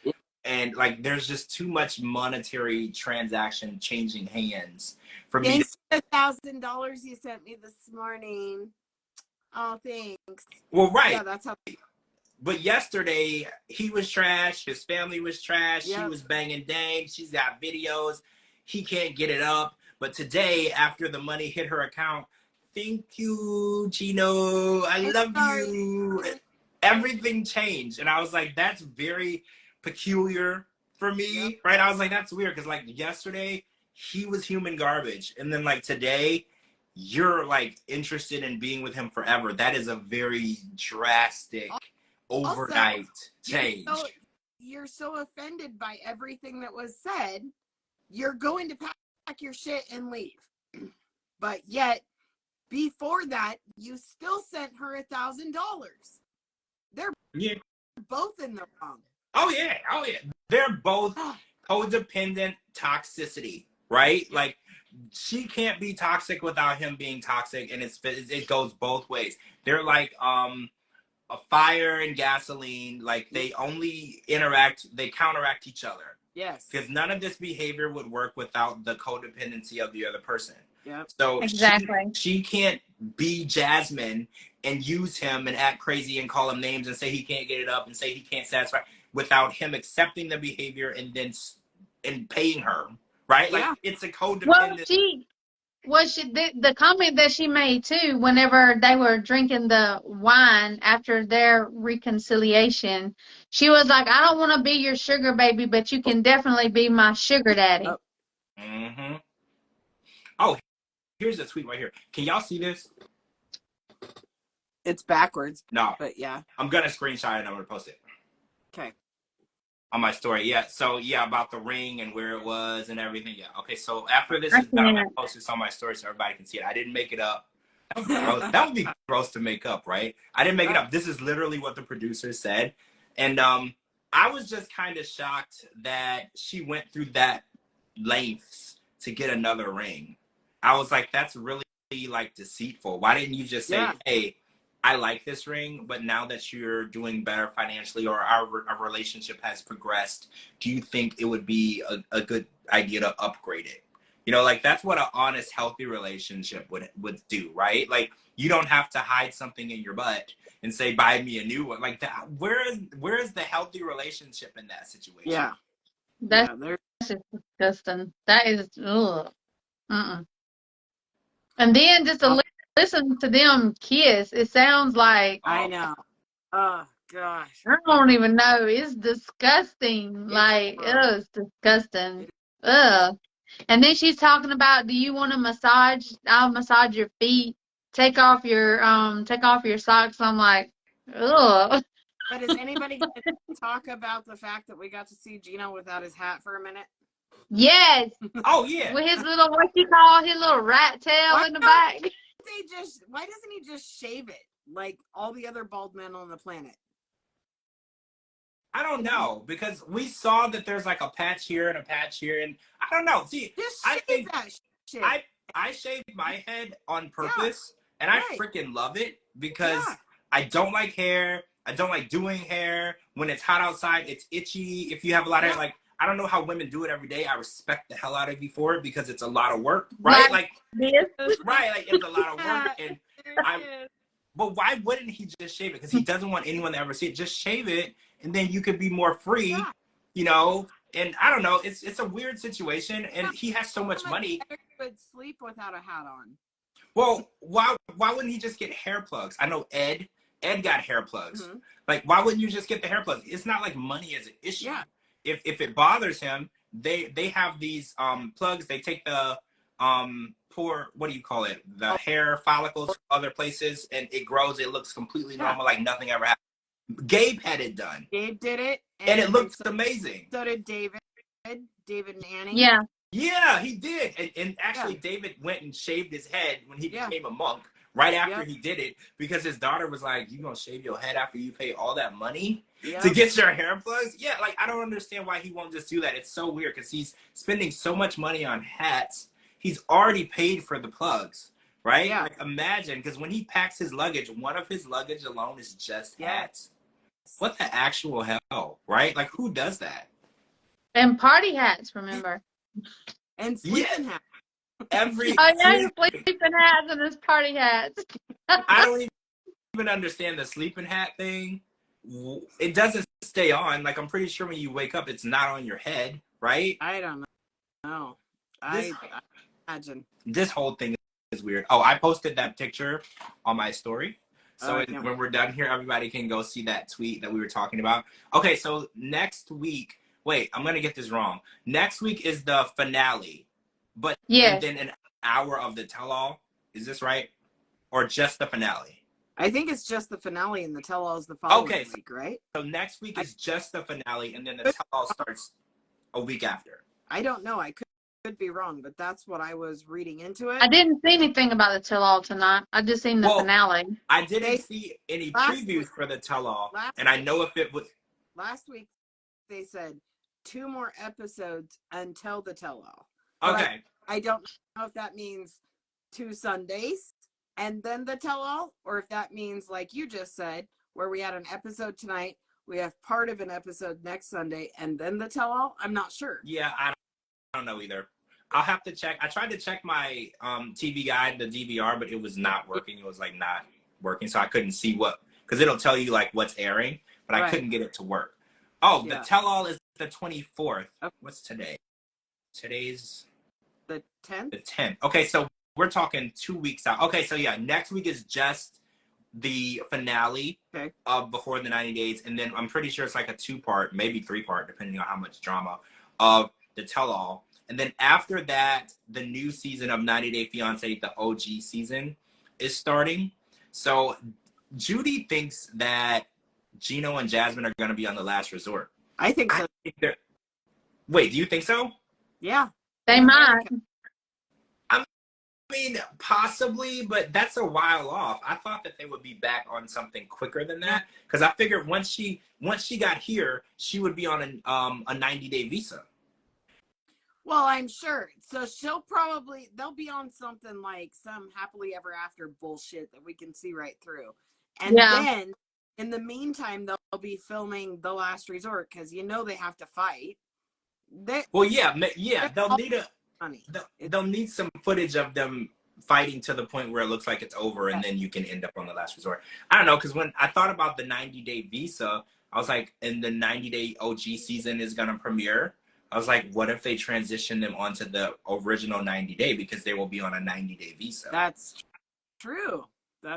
And like, there's just too much monetary transaction changing hands for me. Thanks for the $1,000 you sent me this morning. Oh, thanks. Well, right. Yeah, that's how. But yesterday, he was trash. His family was trash. She was banging Dane. She's got videos. He can't get it up. But today, after the money hit her account, thank you, Gino. I love you. Everything changed. And I was like, that's very peculiar for me, right? I was like, that's weird because like yesterday he was human garbage, and then like today you're like interested in being with him forever. That is a very drastic overnight change. You're so offended by everything that was said, you're going to pack your shit and leave. But yet before that you still sent her $1,000. They're both in the wrong. Oh yeah. They're both codependent toxicity, right? Like she can't be toxic without him being toxic, and it goes both ways. They're like a fire and gasoline. Like they only they counteract each other. Yes. Because none of this behavior would work without the codependency of the other person. Yeah. So exactly. She can't be Jasmine and use him and act crazy and call him names and say he can't get it up and say he can't satisfy without him accepting the behavior and then paying her, right? Like it's a codependent. The comment that she made too, whenever they were drinking the wine after their reconciliation, she was like, I don't want to be your sugar baby, but you can definitely be my sugar daddy. Mm-hmm. Oh, here's a tweet right here. Can y'all see this? It's backwards. No. But yeah. I'm going to screenshot it and I'm going to post it. Okay. On my story. Yeah. So, about the ring and where it was and everything. Yeah. Okay. So, after this is done, I'm going to post this on my story so everybody can see it. I didn't make it up. That would be gross to make up, right? I didn't make it up. This is literally what the producer said. And I was just kind of shocked that she went through that lengths to get another ring. I was like, that's really like deceitful. Why didn't you just say, hey, I like this ring, but now that you're doing better financially or our relationship has progressed, do you think it would be a good idea to upgrade it? You know, like that's what an honest, healthy relationship would do, right? Like you don't have to hide something in your butt and say, buy me a new one. Like that, where is the healthy relationship in that situation? Yeah. That's just disgusting. That is, ugh. And then just to listen to them kiss, it sounds like, I know. Oh gosh. I don't even know. It's disgusting. Like, it's disgusting. Ugh. And then she's talking about, do you want a massage? I'll massage your feet. Take off your socks. I'm like, ugh. But is anybody going to talk about the fact that we got to see Gino without his hat for a minute? Yes. Oh yeah. With his little, what you call, his little rat tail in the back. Why doesn't he just shave it like all the other bald men on the planet? I don't know, because we saw that there's like a patch here and a patch here, and I don't know. See, I think that shit. I shaved my head on purpose, and I freaking love it because I don't like hair. I don't like doing hair. When it's hot outside, it's itchy. If you have a lot of hair, like, I don't know how women do it every day. I respect the hell out of you for it because it's a lot of work, right? Like it's a lot of work, and but why wouldn't he just shave it? Because he doesn't want anyone to ever see it. Just shave it, and then you could be more free, you know. And I don't know. It's a weird situation, and he has so much money. Would sleep without a hat on. Well, why wouldn't he just get hair plugs? I know Ed got hair plugs. Like, why wouldn't you just get the hair plugs? It's not like money is an issue. Yeah. If it bothers him, they have these plugs. They take the what do you call it? The hair follicles from other places, and it grows. It looks completely normal, like nothing ever happened. Gabe had it done. Gabe did it, and it looks amazing. So did David and Annie. Yeah. Yeah, he did. And actually, David went and shaved his head when he became a monk. Right after he did it, because his daughter was like, you gonna shave your head after you pay all that money to get your hair plugs? Yeah, like, I don't understand why he won't just do that. It's so weird because he's spending so much money on hats. He's already paid for the plugs, right? Yeah. Like, imagine, because when he packs his luggage, one of his luggage alone is just hats. What the actual hell, right? Like, who does that? And party hats, remember? And sleeping hats. Sleeping hats and his party hats. I don't even understand the sleeping hat thing. It doesn't stay on. Like, I'm pretty sure when you wake up, it's not on your head, right? I don't know. I imagine. This whole thing is weird. Oh, I posted that picture on my story. So when we're done here, everybody can go see that tweet that we were talking about. Okay, so next week, wait, I'm going to get this wrong. Next week is the finale. But and then an hour of the tell-all. Is this right? Or just the finale? I think it's just the finale, and the tell-all is the following week, right? So next week is just the finale, and then the tell-all starts a week after. I don't know. I could be wrong, but that's what I was reading into it. I didn't see anything about the tell-all tonight. I just seen the finale. I didn't see any previews for the tell-all, and I know if it was... Last week, they said 2 more episodes until the tell-all. Okay. I don't know if that means 2 Sundays and then the tell-all, or if that means, like you just said, where we had an episode tonight, we have part of an episode next Sunday, and then the tell-all. I'm not sure. Yeah, I don't know either. I'll have to check. I tried to check my TV guide, the DVR, but it was not working. It was like not working, so I couldn't see because it'll tell you like what's airing, but I couldn't get it to work. Oh, the tell-all is the 24th. Okay. What's today? Today's the 10th? The 10th. Okay, so we're talking 2 weeks out. Okay, so yeah, next week is just the finale of Before the 90 Days, and then I'm pretty sure it's like a 2-part, maybe 3-part, depending on how much drama, of the tell-all. And then after that, the new season of 90 Day Fiancé, the OG season, is starting. So Judy thinks that Gino and Jasmine are going to be on the last resort. I think so. Wait, do you think so? Yeah. They might. I mean, possibly, but that's a while off. I thought that they would be back on something quicker than that, because I figured once she got here, she would be on a 90-day visa. Well, I'm sure. So they'll be on something like some happily ever after bullshit that we can see right through. And then in the meantime, they'll be filming The Last Resort because they have to fight. They'll need some footage of them fighting to the point where it looks like it's over, and then you can end up on The Last Resort. I don't know, because when I thought about the 90-day visa, I was like, and the 90-day OG season is gonna premiere. I was like, what if they transition them onto the original 90-day, because they will be on a 90-day visa? That's true.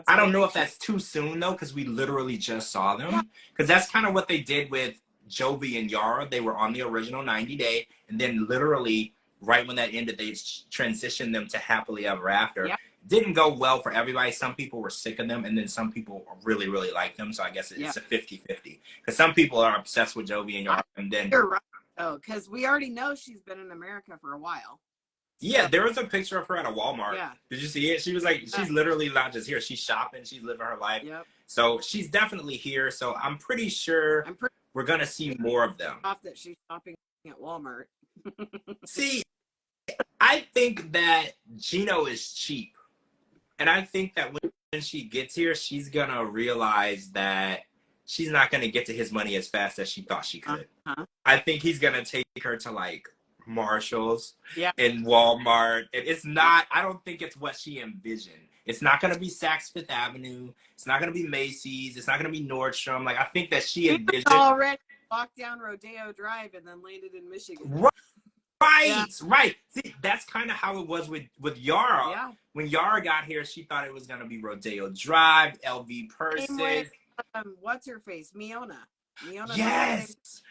I don't know if that's too soon though, because we literally just saw them. Because that's kind of what they did with Jovi and Yara. They were on the original 90-day, and then literally right when that ended, they transitioned them to happily ever after. Yep. Didn't go well for everybody. Some people were sick of them, and then some people really, really liked them. So I guess it's a 50-50. Because some people are obsessed with Jovi and Yara, and then you're right. Oh, because we already know she's been in America for a while. Yeah, there was a picture of her at a Walmart. Yeah. Did you see it? She was like, she's literally not just here. She's shopping. She's living her life. Yep. So she's definitely here. So I'm pretty sure we're going to see more of them. Off that she's shopping at Walmart. See, I think that Gino is cheap. And I think that when she gets here, she's going to realize that she's not going to get to his money as fast as she thought she could. I think he's going to take her to like Marshalls and Walmart. And it's not, I don't think it's what she envisioned. It's not going to be Saks Fifth Avenue. It's not going to be Macy's. It's not going to be Nordstrom. Like, I think that she envisioned. Already walked down Rodeo Drive and then landed in Michigan. Right. See, that's kind of how it was with Yara. Yeah. When Yara got here, she thought it was going to be Rodeo Drive, LV purses. What's her face? Miona. Yes.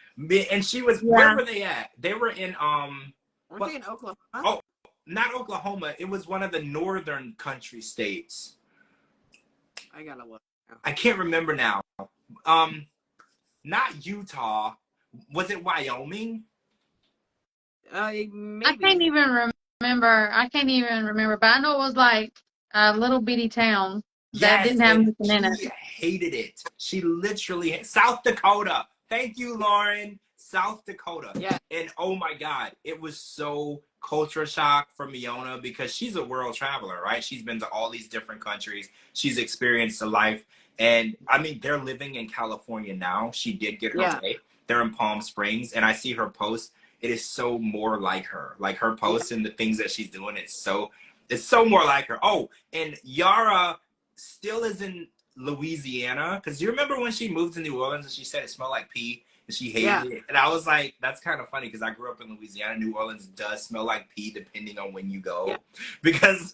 And she was, where were they at? They were in, weren't they in Oklahoma? Oh, not Oklahoma. It was one of the northern country states. I gotta look. I can't remember now. Not Utah. Was it Wyoming? Maybe. I can't even remember. But I know it was like a little bitty town that didn't have anything in it. She hated it. She literally South Dakota. Thank you, Lauren. South Dakota. Yeah. And oh my God, it was so culture shock for Miona because she's a world traveler, right? She's been to all these different countries. She's experienced a life. And I mean, they're living in California now. She did get her way. They're in Palm Springs. And I see her post. It is so more like her. Like her posts and the things that she's doing, it's so more like her. Oh, and Yara still is in Louisiana, because you remember when she moved to New Orleans and she said it smelled like pee and she hated it, and I was like, that's kind of funny because I grew up in Louisiana. New Orleans does smell like pee depending on when you go, because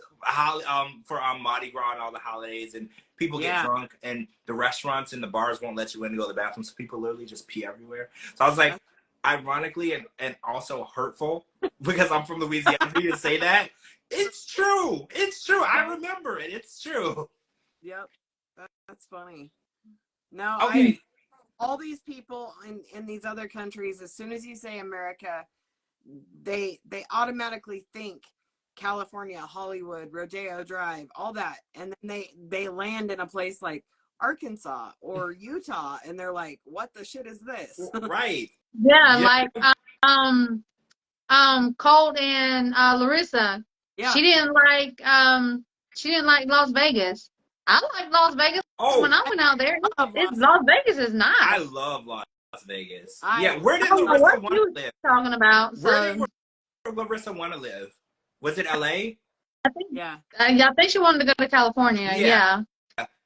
for Mardi Gras and all the holidays, and people get drunk and the restaurants and the bars won't let you in to go to the bathroom, so people literally just pee everywhere. So I was like, ironically and also hurtful because I'm from Louisiana for you to say that. It's true. I remember it. It's true. Yep. That's funny. No, okay. All these people in these other countries, as soon as you say America, they automatically think California, Hollywood, Rodeo Drive, all that. And then they land in a place like Arkansas or Utah and they're like, what the shit is this? Right. Yeah, like Colt and Larissa. Yeah. She didn't like Las Vegas. I like Las Vegas when I went out there. Las Vegas is nice. I love Las Vegas. Where did Larissa want to live? Talking about where did Larissa want to live? Was it LA? I think I think she wanted to go to California. Yeah.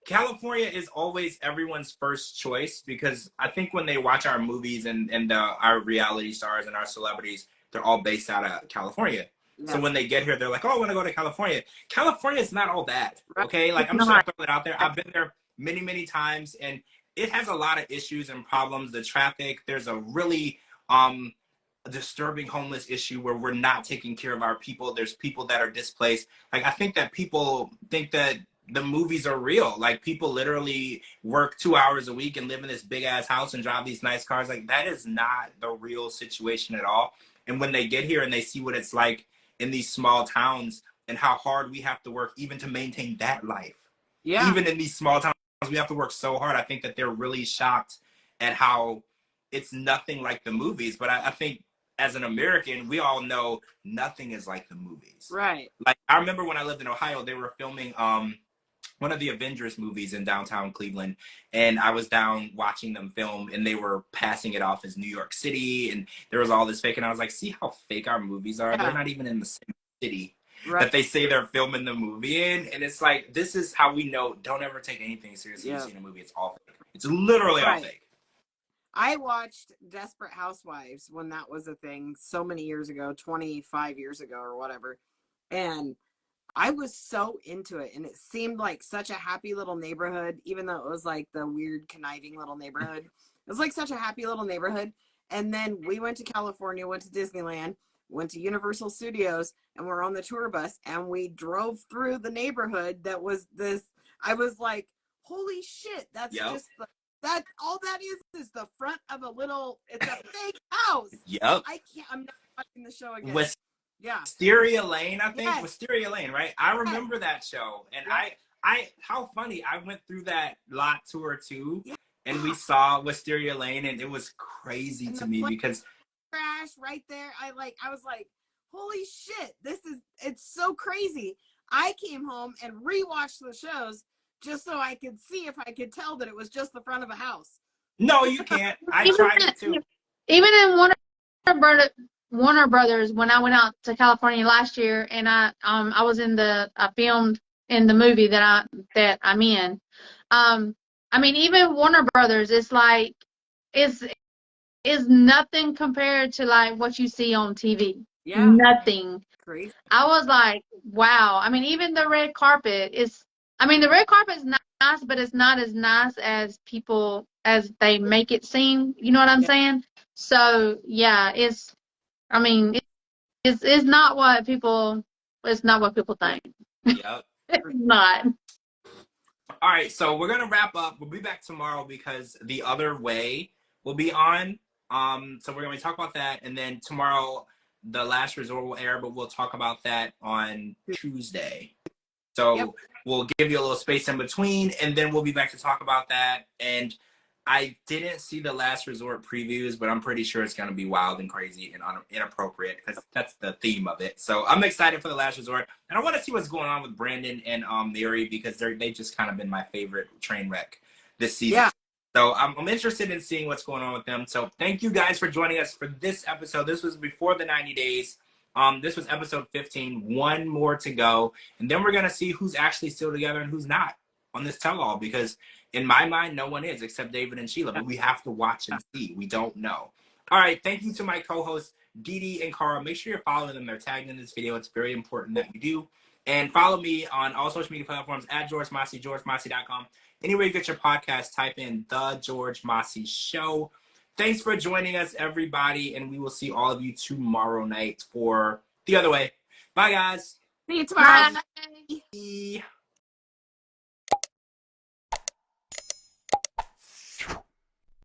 California is always everyone's first choice because I think when they watch our movies and our reality stars and our celebrities, they're all based out of California. Yeah. So when they get here, they're like, oh, I want to go to California. California is not all bad, okay? Like, I'm just going to throw it out there. I've been there many, many times, and it has a lot of issues and problems. The traffic, there's a really disturbing homeless issue where we're not taking care of our people. There's people that are displaced. Like, I think that people think that the movies are real. Like, people literally work 2 hours a week and live in this big-ass house and drive these nice cars. Like, that is not the real situation at all. And when they get here and they see what it's like in these small towns and how hard we have to work even to maintain that life. Yeah. Even in these small towns, we have to work so hard. I think that they're really shocked at how it's nothing like the movies. But I think as an American, we all know nothing is like the movies. Right. Like, I remember when I lived in Ohio, they were filming one of the Avengers movies in downtown Cleveland, and I was down watching them film, and they were passing it off as New York City, and there was all this fake, and I was like, see how fake our movies are? Yeah. They're not even in the same city that they say they're filming the movie in, and it's like, this is how we know, don't ever take anything seriously you see in a movie. It's all fake. It's literally all fake. I watched Desperate Housewives when that was a thing so many years ago, 25 years ago or whatever, and I was so into it, and it seemed like such a happy little neighborhood, even though it was like the weird, conniving little neighborhood. It was like such a happy little neighborhood. And then we went to California, went to Disneyland, went to Universal Studios, and we're on the tour bus, and we drove through the neighborhood that was this. I was like, holy shit, that's just that all that is the front of a little, it's a fake house. I'm not watching the show again. Wisteria Lane, I think. Wisteria Lane, right? I remember that show. And I how funny. I went through that lot tour too. And we saw Wisteria Lane, and it was crazy to me because crash right there. I was like, holy shit, it's so crazy. I came home and rewatched the shows just so I could see if I could tell that it was just the front of a house. No, you can't. I tried it too. Even in Warner Brothers, when I went out to California last year, and I filmed in the movie that I'm in. I mean, even Warner Brothers, it's like is nothing compared to like what you see on TV. Yeah, nothing. Crazy. I was like, wow. I mean, even the red carpet is. I mean, the red carpet is nice, but it's not as nice as they make it seem. You know what I'm saying? So yeah, it's. I mean, it's not what people. It's not what people think. Yep. It's not. All right, so we're gonna wrap up. We'll be back tomorrow because The Other Way will be on. So we're gonna talk about that, and then tomorrow, The Last Resort will air, but we'll talk about that on Tuesday. So we'll give you a little space in between, and then we'll be back to talk about that. And I didn't see The Last Resort previews, but I'm pretty sure it's going to be wild and crazy and inappropriate because that's the theme of it. So I'm excited for The Last Resort. And I want to see what's going on with Brandon and Mary because they've just kind of been my favorite train wreck this season. Yeah. So I'm interested in seeing what's going on with them. So thank you guys for joining us for this episode. This was before the 90 days. This was episode 15. One more to go. And then we're going to see who's actually still together and who's not on this tell-all because in my mind, no one is except David and Sheila, but we have to watch and see. We don't know. All right. Thank you to my co-hosts, DeeDee and Kara. Make sure you're following them. They're tagged in this video. It's very important that we do. And follow me on all social media platforms at George Mossey, GeorgeMossey.com. Anywhere you get your podcast, type in The George Mossey Show. Thanks for joining us, everybody. And we will see all of you tomorrow night for The Other Way. Bye, guys. See you tomorrow. Bye. Bye.